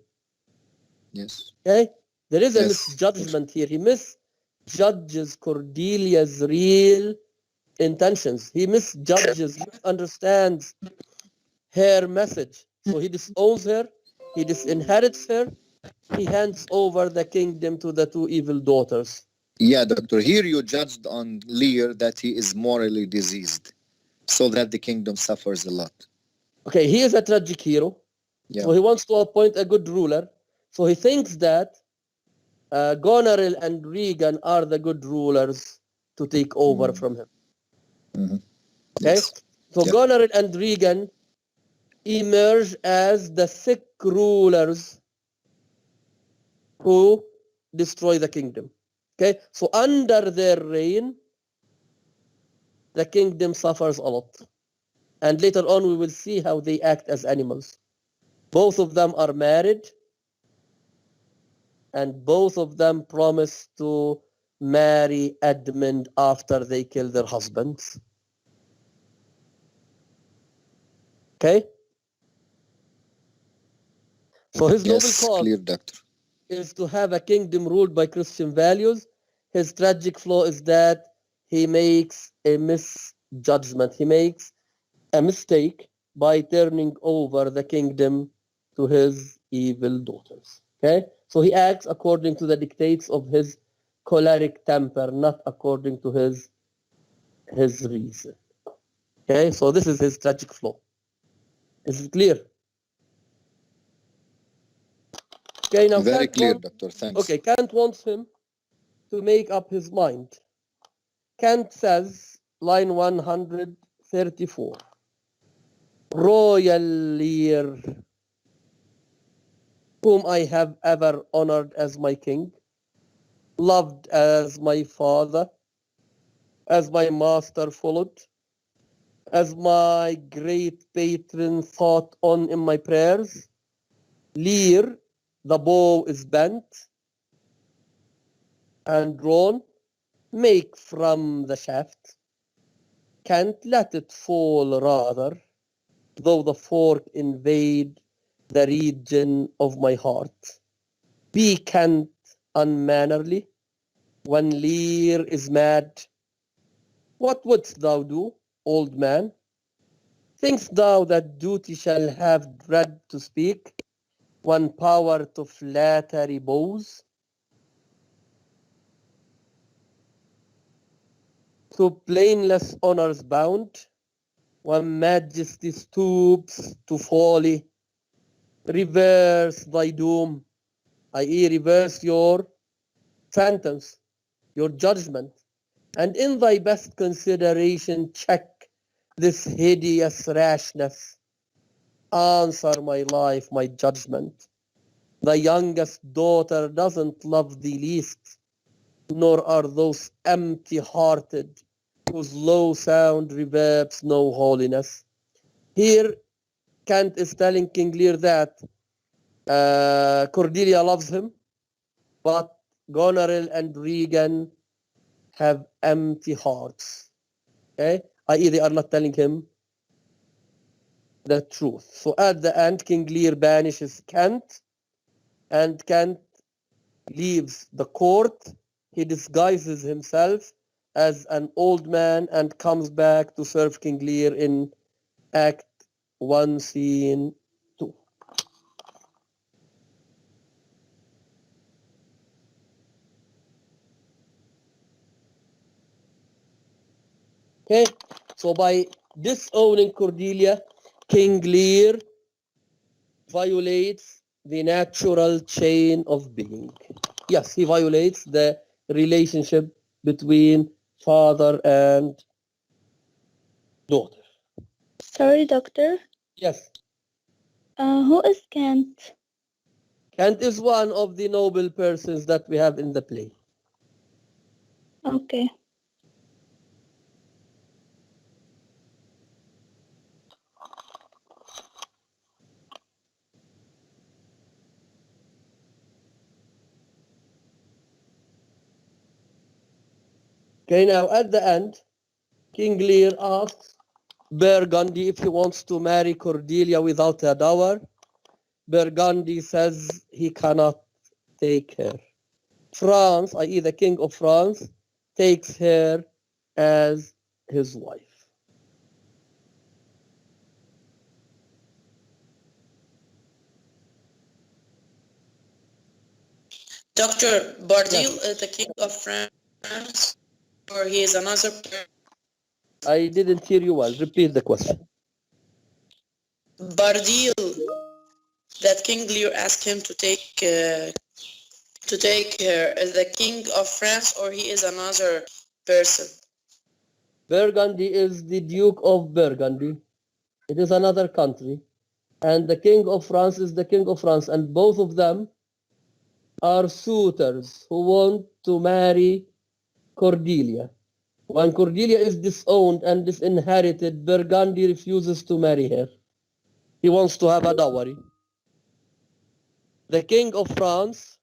Yes. Okay? There is a Yes. misjudgment here. He misjudges Cordelia's real intentions. He misunderstands her message. So he disowns her, he disinherits her, he hands over the kingdom to the two evil daughters. Yeah, doctor. Here you judged on Lear that he is morally diseased, so that the kingdom suffers a lot. Okay, he is a tragic hero. Yeah. So he wants to appoint a good ruler. So he thinks that Goneril and Regan are the good rulers to take over from him. Mhm. Okay? Yes. So Yeah. Goneril and Regan emerge as the sick rulers who destroy the kingdom. Okay? So under their reign, the kingdom suffers a lot. And later on, we will see how they act as animals. Both of them are married, and both of them promise to marry Edmund after they kill their husbands. Okay? So his noble Yes. cause Clear, doctor. is to have a kingdom ruled by Christian values. His tragic flaw is that he makes a misjudgment. He makes a mistake by turning over the kingdom to his evil daughters. Okay? So he acts according to the dictates of his choleric temper, not according to his reason. Okay? So this is his tragic flaw. Is it clear? Okay, now Very clear, doctor. Thanks. Kant wants him to make up his mind. Kant says, line 134, Royal Lear, whom I have ever honored as my king, loved as my father, as my master followed, as my great patron thought on in my prayers. Lear, the bow is bent and drawn, make from the shaft. Can't let it fall rather, though the fork invade the region of my heart. Be Kent unmannerly when Lear is mad. What wouldst thou do, old man? Think'st thou that duty shall have dread to speak, when power to flattery bows? To blameless honours bound, when majesty stoops to folly, reverse thy doom, i.e. reverse your sentence, your judgment, and in thy best consideration check this hideous rashness. Answer my life, my judgment. The youngest daughter doesn't love thee least, nor are those empty-hearted whose low sound reverbs no holiness. Here, Kant is telling King Lear that Cordelia loves him, but Goneril and Regan have empty hearts. Okay, i.e. they are not telling him the truth. So at the end, King Lear banishes Kent, and Kent leaves the court. He disguises himself as an old man and comes back to serve King Lear in Act 1, Scene 2. Okay, so by disowning Cordelia, King Lear violates the natural chain of being. Yes, he violates the relationship between father and daughter. Sorry, doctor. Yes, Who is Kent? Kent is one of the noble persons that we have in the play. Okay. Okay, now at the end, King Lear asks Burgundy if he wants to marry Cordelia without a dower. Burgundy says he cannot take her. France, i.e. the King of France, takes her as his wife. Dr. Bardil is the king of France, or he is another person? I didn't hear you well. Repeat the question. Bardil, that King Lear asked him to take her, is the king of France, or he is another person? Burgundy is the Duke of Burgundy. It is another country. And the King of France is the King of France. And both of them are suitors who want to marry Cordelia. When Cordelia is disowned and disinherited, Burgundy refuses to marry her. He wants to have a dowry. The King of France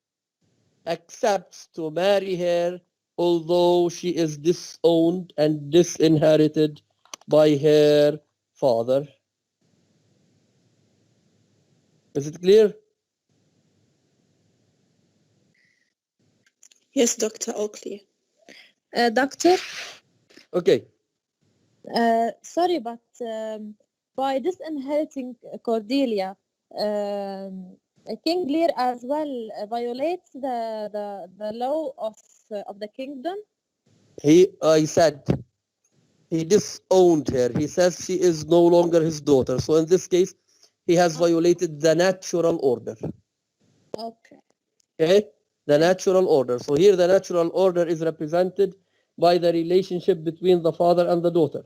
accepts to marry her, although she is disowned and disinherited by her father. Is it clear? Yes, doctor, all clear. Doctor, Okay. sorry, but by disinheriting Cordelia, King Lear as well violates the law of the kingdom. I said he disowned her. He says she is no longer his daughter. So in this case, he has violated the natural order. Okay. Okay? The natural order. So here the natural order is represented by the relationship between the father and the daughter.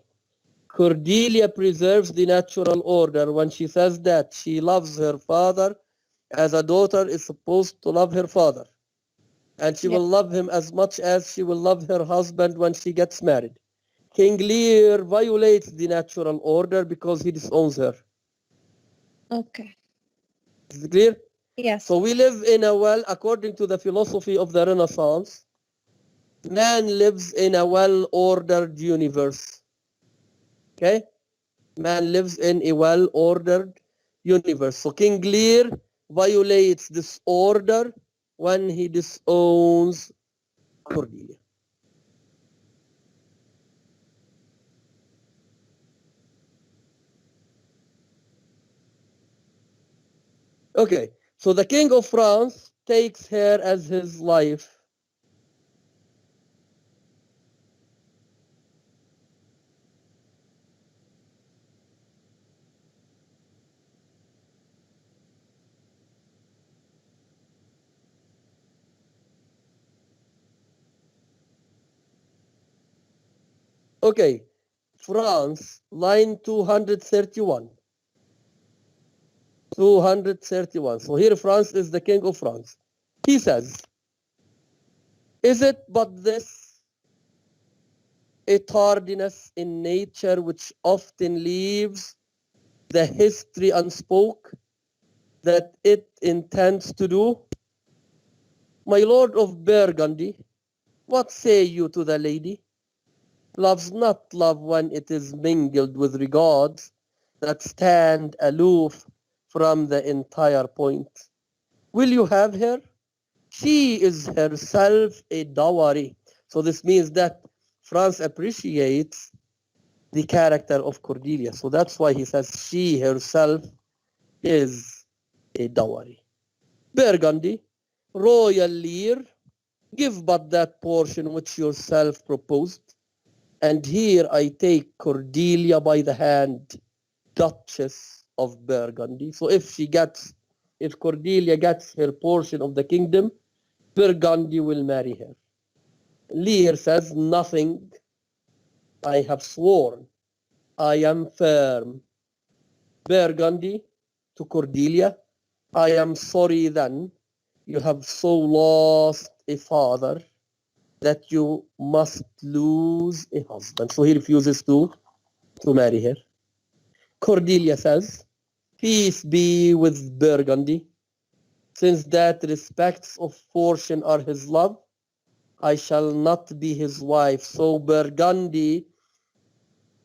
Cordelia preserves the natural order when she says that she loves her father as a daughter is supposed to love her father. And she will love him as much as she will love her husband when she gets married. King Lear violates the natural order because he disowns her. Okay. Is it clear? Yes. So we live in a according to the philosophy of the Renaissance, man lives in a well-ordered universe. Okay? Man lives in a well-ordered universe. So King Lear violates this order when he disowns Cordelia. Okay, so the King of France takes her as his wife. Okay, France, line 231. 231. So here France is the King of France. He says, is it but this, a tardiness in nature which often leaves the history unspoke that it intends to do? My lord of Burgundy, What say you to the lady? Love's not love when it is mingled with regards that stand aloof from the entire point. Will you have her? She is herself a dowry. So this means that France appreciates the character of Cordelia. So that's why he says she herself is a dowry. Burgundy, royal lear, give but that portion which yourself proposed. And here I take Cordelia by the hand, Duchess of Burgundy. So if Cordelia gets her portion of the kingdom, Burgundy will marry her. Lear says, nothing. I have sworn. I am firm. Burgundy to Cordelia, I am sorry then you have so lost a father that you must lose a husband. So he refuses to marry her. Cordelia says, peace be with Burgundy. Since that respects of fortune are his love, I shall not be his wife. So Burgundy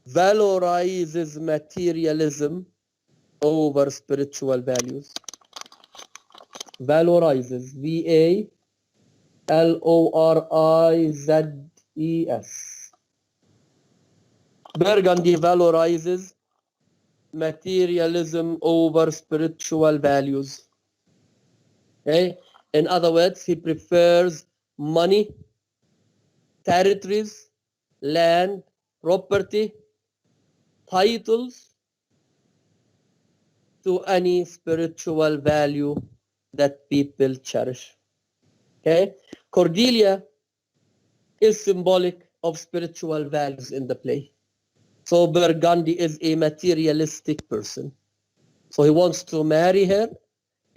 valorizes materialism over spiritual values. Valorizes, V-A-L-O-R-I-Z-E-S. Burgundy valorizes materialism over spiritual values. Okay? In other words, he prefers money, territories, land, property, titles to any spiritual value that people cherish. Okay? Cordelia is symbolic of spiritual values in the play. So Burgundy is a materialistic person. So he wants to marry her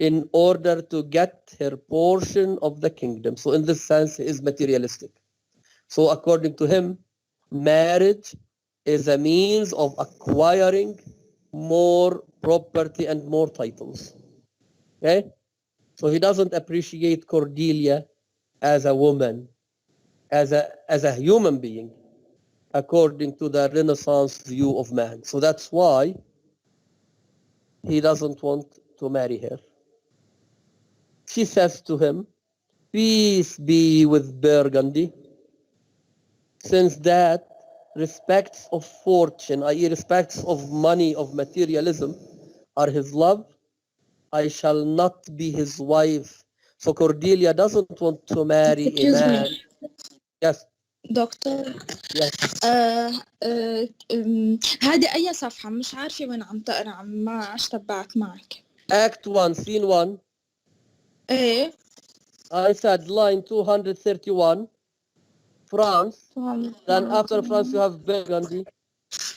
in order to get her portion of the kingdom. So in this sense, he is materialistic. So according to him, marriage is a means of acquiring more property and more titles. Okay? So he doesn't appreciate Cordelia as a woman, as a human being, according to the Renaissance view of man. So that's why he doesn't want to marry her. She says to him, peace be with Burgundy, since that respects of fortune, i.e. respects of money, of materialism, are his love, I shall not be his wife. So Cordelia doesn't want to marry a Excuse man. me, Yes, دكتور. yes. هذه أي صفحة؟ مش عارفة وين عم تقرا، ما عادش تبعت معك. Act 1, scene 1. إيه. I said line 231, France. Then after France you have Burgundy.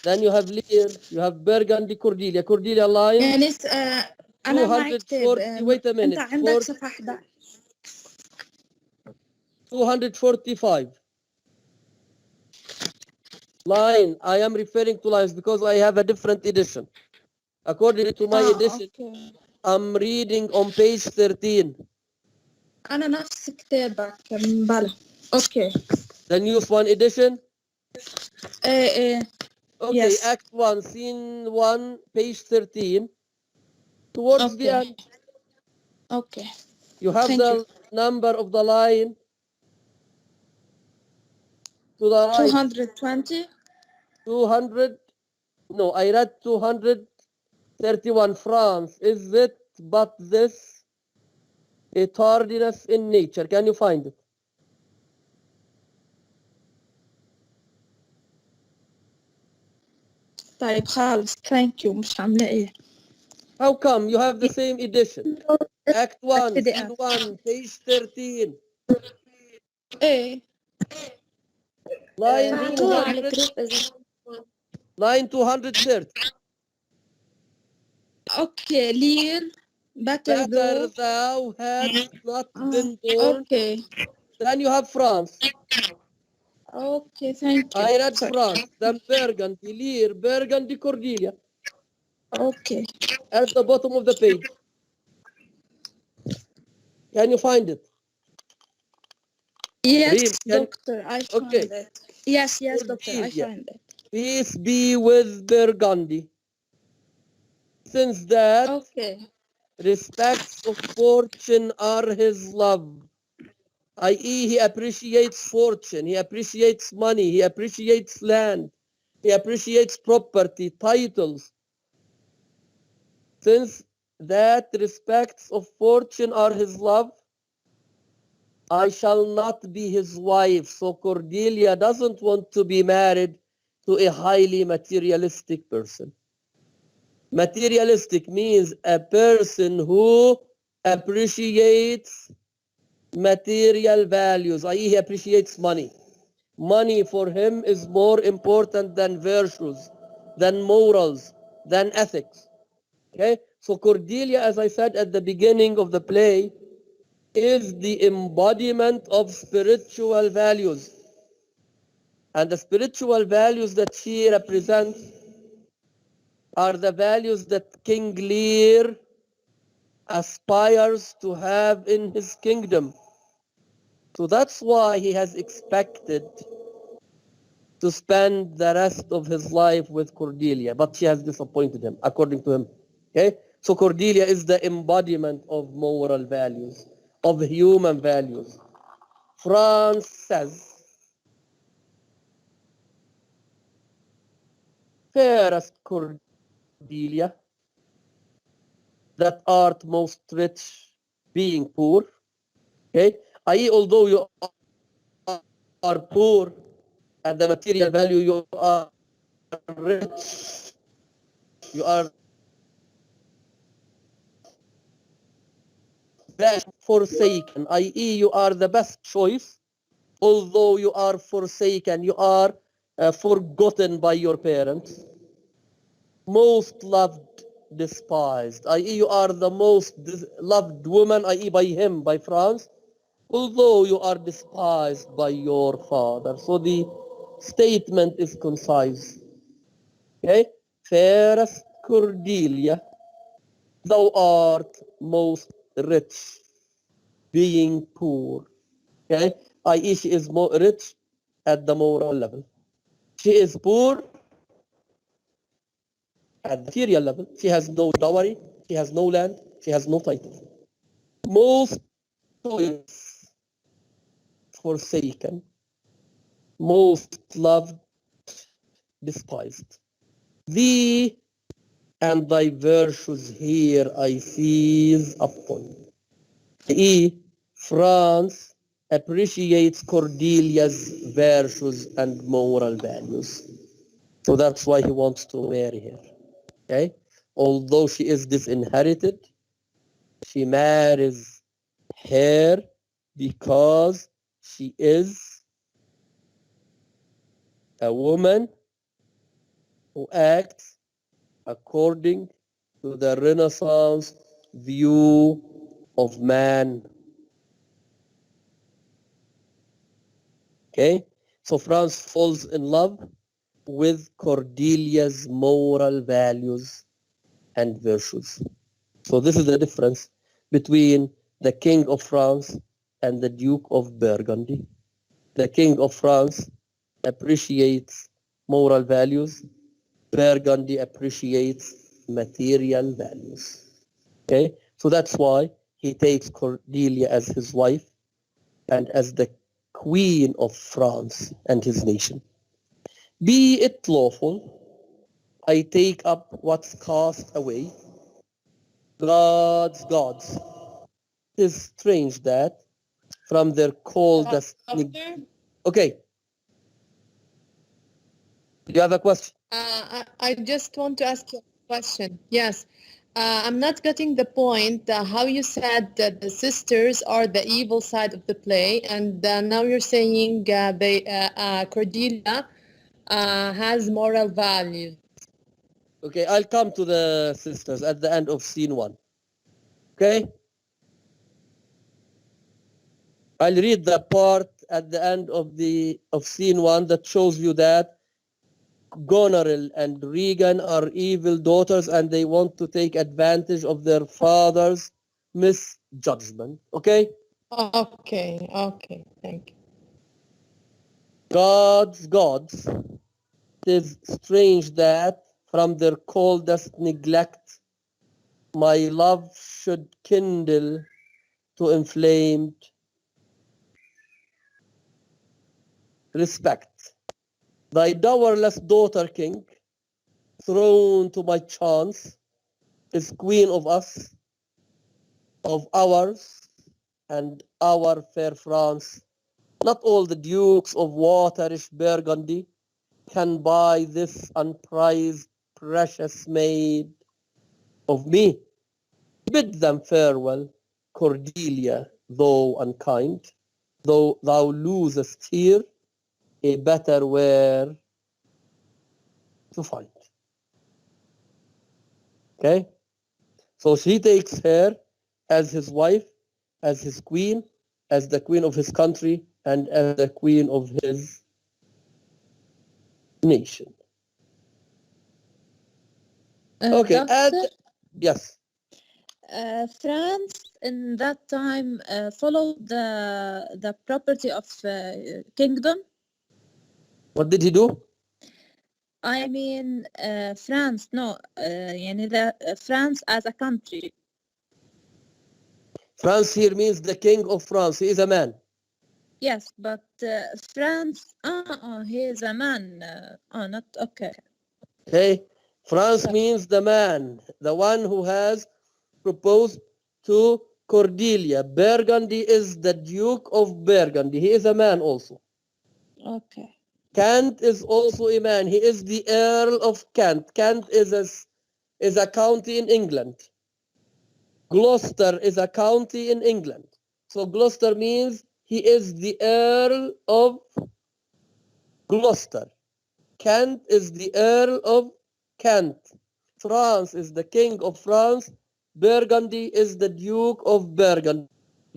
Then you have Lear, you have Burgundy, Cordelia. Cordelia line يعني أنا معي كتاب. 240. Wait a أنت minute. عندك صفحة 11. 245. Line. I am referring to lines because I have a different edition. According to my edition, أوكي. I'm reading on page 13. أنا نفس كتابك بلا. أوكي. The newest one edition? إيه. Okay, Yes. Act 1, Scene 1, page 13. Towards the end, Okay. you have Thank the number of the line to the right. 220. 200. No, I read 231. France. Is it but this a tardiness in nature? Can you find it? طيب خالص. Thank you. مش عاملة إيه. How come you have the same edition? Act 1, PDF. Scene 1, page 13. إيه. Line بعتوها على 200. الجروب إذا. Line 230. أوكي. لير. Better Better though. thou hadst not been born. Okay. Then you have France. Okay. Thank you. I read Sorry. France. Then Burgundy, Lear, Burgundy, Cordelia. Okay. At the bottom of the page. Can you find it? Yes, Reem, doctor, I find okay. it. Yes, doctor, I Cordelia. find it. Peace be with Burgundy. Since that Okay. respects of fortune are his love, i.e. he appreciates fortune, he appreciates money, he appreciates land, he appreciates property, titles. Since that respects of fortune are his love, I shall not be his wife. So Cordelia doesn't want to be married to a highly materialistic person. Materialistic means a person who appreciates material values, i.e. he appreciates money. Money for him is more important than virtues, than morals, than ethics. Okay? So Cordelia, as I said at the beginning of the play, is the embodiment of spiritual values. And the spiritual values that she represents are the values that King Lear aspires to have in his kingdom. So that's why he has expected to spend the rest of his life with Cordelia, but she has disappointed him, according to him. Okay? So Cordelia is the embodiment of moral values, of human values. France says, fairest Cordelia, that art most rich, being poor. Okay? I.e., although you are poor and the material value, you are rich, you are best forsaken, i.e. you are the best choice, although you are forsaken, you are forgotten by your parents, most loved, despised, i.e. you are the most loved woman, i.e. by him, by France, although you are despised by your father. So the statement is concise. Okay? Fairest Cordelia, thou art most rich, being poor. Okay? I.e. she is more rich at the moral level. She is poor at the material level. She has no dowry, she has no land, she has no title. Most choice forsaken, most loved, despised. Thee and thy virtues here I seize upon. i.e. France appreciates Cordelia's virtues and moral values. So that's why he wants to marry her. Okay? Although she is disinherited, she marries her because she is a woman who acts according to the Renaissance view of man. Okay? So France falls in love with Cordelia's moral values and virtues. So this is the difference between the King of France and the Duke of Burgundy. The King of France appreciates moral values. Burgundy appreciates material values. Okay? So that's why he takes Cordelia as his wife and as the queen of France and his nation. Be it lawful, I take up what's cast away. Gods. It is strange that from their coldest... Doctor, Okay. Do you have a question? I just want to ask you a question. Yes. I'm not getting the point how you said that the sisters are the evil side of the play, and now you're saying Cordelia has moral value. Okay, I'll come to the sisters at the end of scene 1. Okay? I'll read the part at the end of scene 1 that shows you that Goneril and Regan are evil daughters and they want to take advantage of their father's misjudgment. Okay? Okay, thank you. Gods, it is strange that from their coldest neglect, my love should kindle to inflamed respect. Thy dowerless daughter, king, thrown to my chance, is queen of us, of ours, and our fair France. Not all the dukes of waterish Burgundy can buy this unprized precious maid of me. Bid them farewell, Cordelia, though unkind, though thou losest here a better where to find. Okay? So she takes her as his wife, as his queen, as the queen of his country, and as the queen of his nation. Okay, Doctor, yes. France in that time followed the property of kingdom. What did he do? I mean France, no, يعني France as a country. France here means the king of France. He is a man. Yes, but France, he is a man. Not okay. Okay? France means the man, the one who has proposed to Cordelia. Burgundy is the Duke of Burgundy. He is a man also. Okay. Kent is also a man. He is the Earl of Kent. Kent is a county in England. Gloucester is a county in England. So Gloucester means he is the Earl of Gloucester. Kent is the Earl of Kent. France is the King of France. Burgundy is the Duke of Burgundy.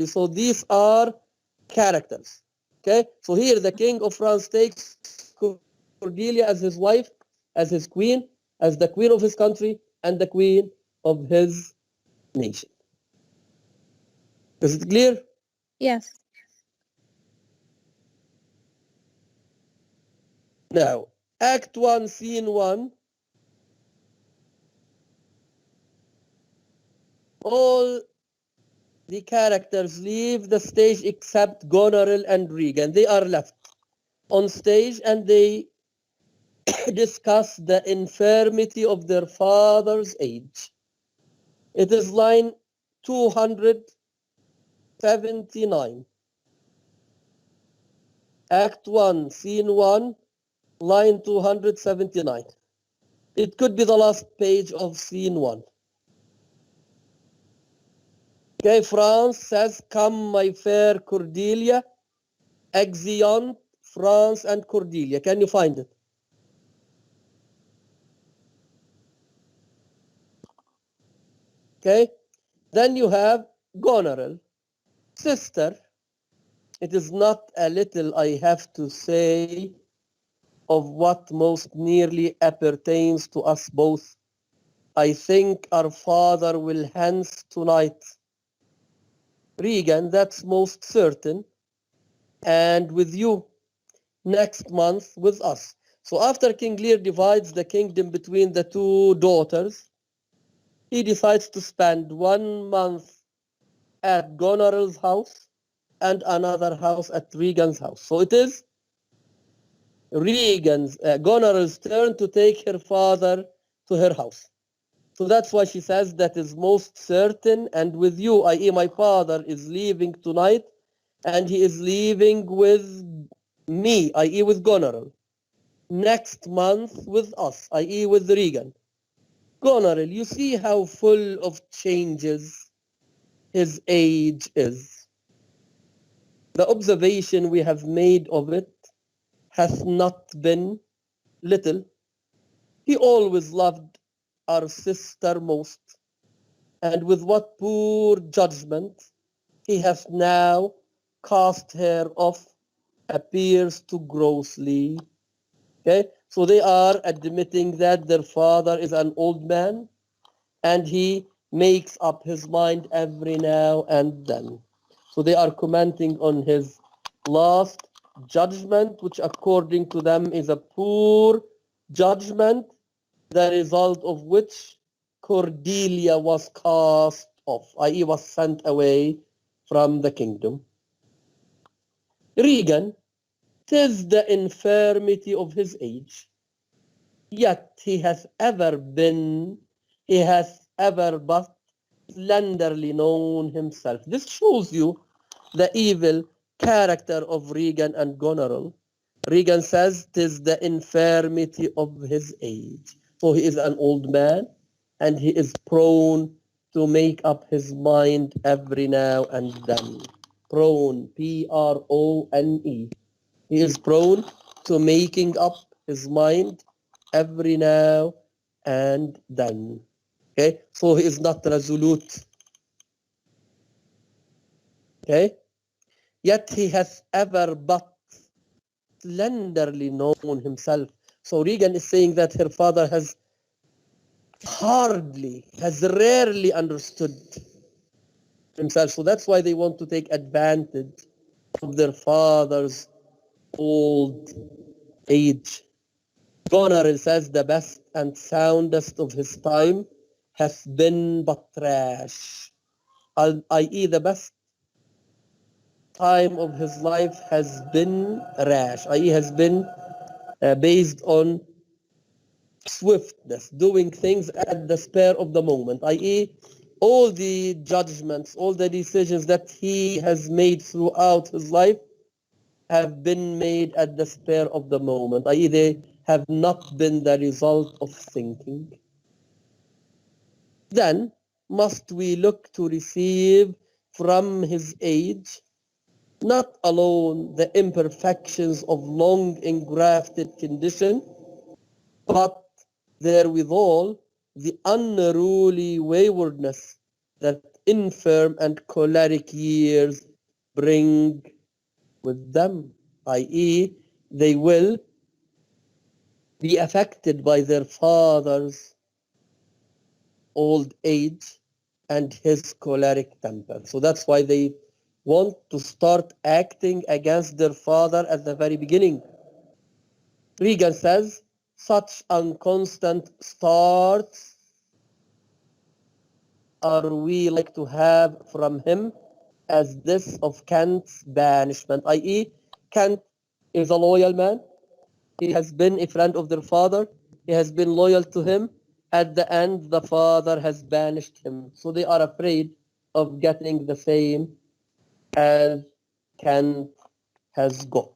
So these are characters. Okay, so here the King of France takes Cordelia as his wife, as his queen, as the queen of his country, and the queen of his nation. Is it clear? Yes. Now, Act 1, Scene 1. All the characters leave the stage except Goneril and Regan. They are left on stage and they discuss the infirmity of their father's age. It is line 279. Act 1, Scene 1, line 279. It could be the last page of Scene 1. Okay, France says, "Come, my fair Cordelia." Exeunt, France and Cordelia. Can you find it? Okay, then you have Goneril. Sister, it is not a little I have to say of what most nearly appertains to us both. I think our father will hence tonight. Regan, that's most certain. And with you, next month with us. So after King Lear divides the kingdom between the two daughters, he decides to spend 1 month at Goneril's house and another house at Regan's house. So it is Goneril's turn to take her father to her house. So that's why she says that is most certain, and with you, i.e. my father is leaving tonight, and he is leaving with me, i.e. with Goneril. Next month with us, i.e. with Regan. Goneril, you see how full of changes his age is. The observation we have made of it hath not been little. He always loved our sister most, and with what poor judgment he has now cast her off appears to grossly. Okay, so they are admitting that their father is an old man, and he makes up his mind every now and then. So they are commenting on his last judgment, which according to them is a poor judgment, the result of which Cordelia was cast off, i.e. was sent away from the kingdom. Regan, 'tis the infirmity of his age, yet he has ever but slenderly known himself. This shows you the evil character of Regan and Goneril. Regan says, 'tis the infirmity of his age. So he is an old man, and he is prone to make up his mind every now and then. Prone, Prone. He is prone to making up his mind every now and then. Okay, so he is not resolute. Okay, yet he has ever but slenderly known himself. So Regan is saying that her father has rarely understood himself. So that's why they want to take advantage of their father's old age. Goneril says the best and soundest of his time has been but trash, i.e. the best time of his life has been rash, i.e. has been based on swiftness, doing things at the spur of the moment, i.e. all the judgments, all the decisions that he has made throughout his life have been made at the spur of the moment, i.e. they have not been the result of thinking. Then must we look to receive from his age not alone the imperfections of long engrafted condition, but therewithal the unruly waywardness that infirm and choleric years bring with them, i.e. they will be affected by their father's old age and his choleric temper. So that's why they want to start acting against their father at the very beginning. Regan says, such inconstant starts are we like to have from him as this of Kant's banishment, i.e. Kant is a loyal man. He has been a friend of their father. He has been loyal to him. At the end, the father has banished him. So they are afraid of getting the same as Kant has got.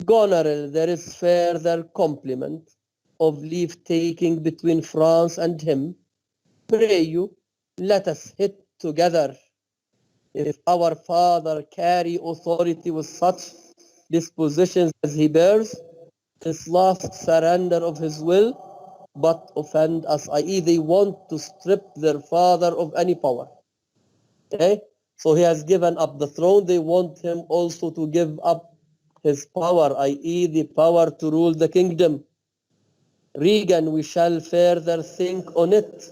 Goneril, there is further compliment of leave-taking between France and him. Pray you, let us hit together. If our father carry authority with such dispositions as he bears, this last surrender of his will but offend us, i.e. they want to strip their father of any power. Okay, so he has given up the throne. They want him also to give up his power, i.e. the power to rule the kingdom. Regan, we shall further think on it.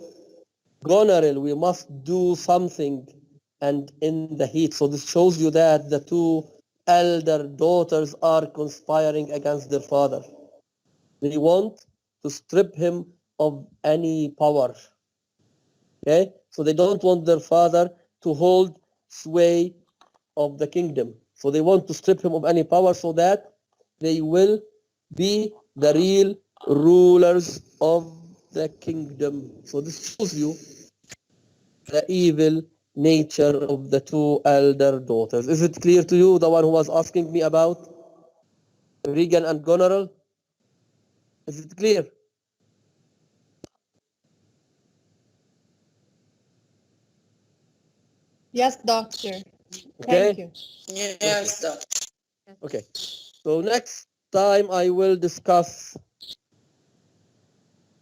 Goneril, we must do something, and in the heat. So this shows you that the two elder daughters are conspiring against their father. They want to strip him of any power. Okay, so they don't want their father to hold sway of the kingdom. So they want to strip him of any power so that they will be the real rulers of the kingdom. So this shows you the evil nature of the two elder daughters. Is it clear to you, the one who was asking me about Regan and Goneril? Is it clear? Yes, doctor. Okay. Thank you. Yes, doctor. Okay. So next time I will discuss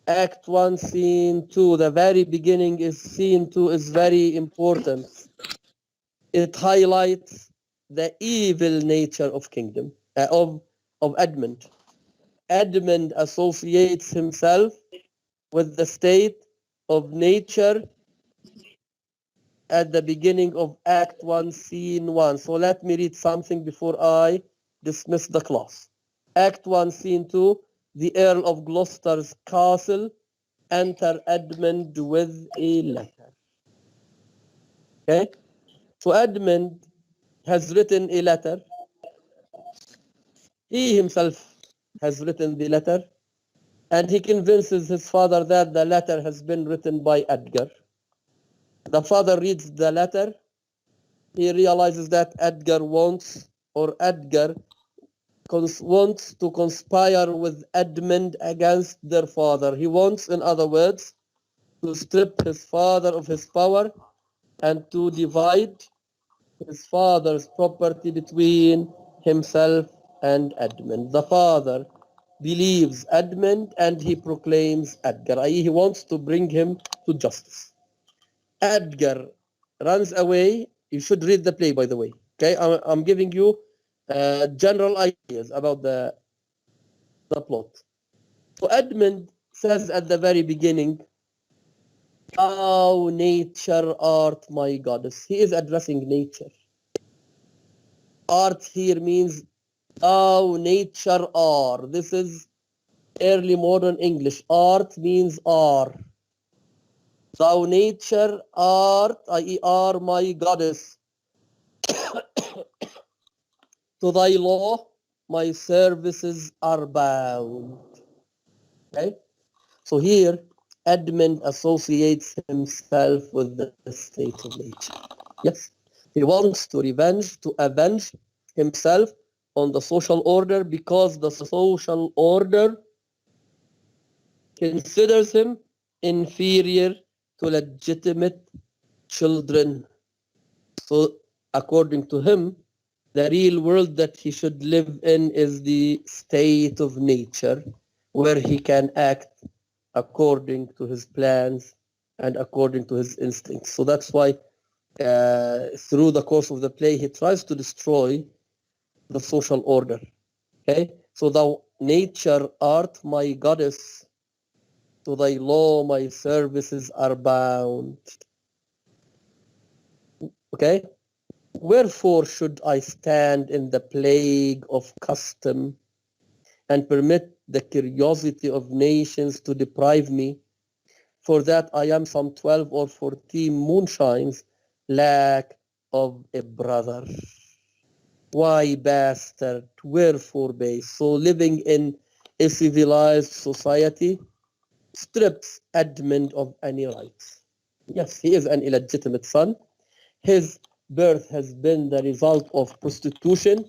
Act 1, Scene 2. The very beginning is Scene 2 is very important. It highlights the evil nature of kingdom, of Edmund. Edmund associates himself with the state of nature at the beginning of Act 1, Scene 1. So let me read something before I dismiss the class. Act 1, Scene 2, the Earl of Gloucester's castle. Enter Edmund with a letter. Okay? So Edmund has written a letter. He himself has written the letter, and he convinces his father that the letter has been written by Edgar. The father reads the letter. He realizes that Edgar wants to conspire with Edmund against their father. He wants, in other words, to strip his father of his power and to divide his father's property between himself and Edmund. The father believes Edmund and he proclaims Edgar, i.e. he wants to bring him to justice. Edgar runs away. You should read the play, by the way. Okay, I'm giving you general ideas about the plot. So Edmund says at the very beginning, "Oh, nature, art, my goddess." He is addressing nature. Art here means, "Oh, nature, are." This is early modern English. Art means are. Thou nature art, i.e. are my goddess. To thy law, my services are bound. Okay? So here, Edmund associates himself with the state of nature. Yes, he wants to avenge himself on the social order because the social order considers him inferior to legitimate children. So according to him, the real world that he should live in is the state of nature, where he can act according to his plans and according to his instincts. So that's why through the course of the play, he tries to destroy the social order. Okay? So thou nature art my goddess, to thy law my services are bound. Okay? Wherefore should I stand in the plague of custom and permit the curiosity of nations to deprive me, for that I am some 12 or 14 moonshines lack of a brother? Why, bastard? Wherefore base? So living in a civilized society strips Edmund of any rights. Yes, he is an illegitimate son. His birth has been the result of prostitution.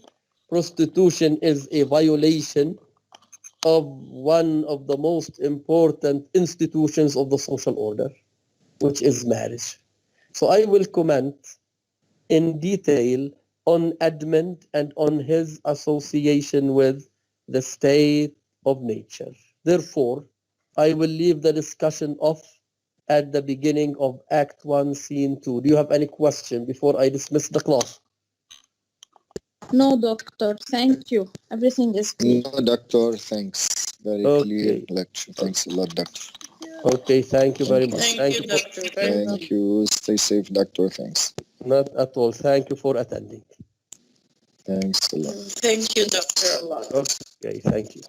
Prostitution is a violation of one of the most important institutions of the social order, which is marriage. So I will comment in detail on Edmund and on his association with the state of nature. Therefore, I will leave the discussion off at the beginning of Act 1, Scene 2. Do you have any question before I dismiss the class? No, doctor. Thank you. Everything is clear. No, doctor, thanks. Very clear Okay. lecture. Thanks a lot, doctor. Okay, thank you very much. Thank you, doctor. Very Thank you. Stay safe, doctor. Thanks. Not at all. Thank you for attending. Thanks a lot. Thank you, doctor, a lot. Okay, thank you.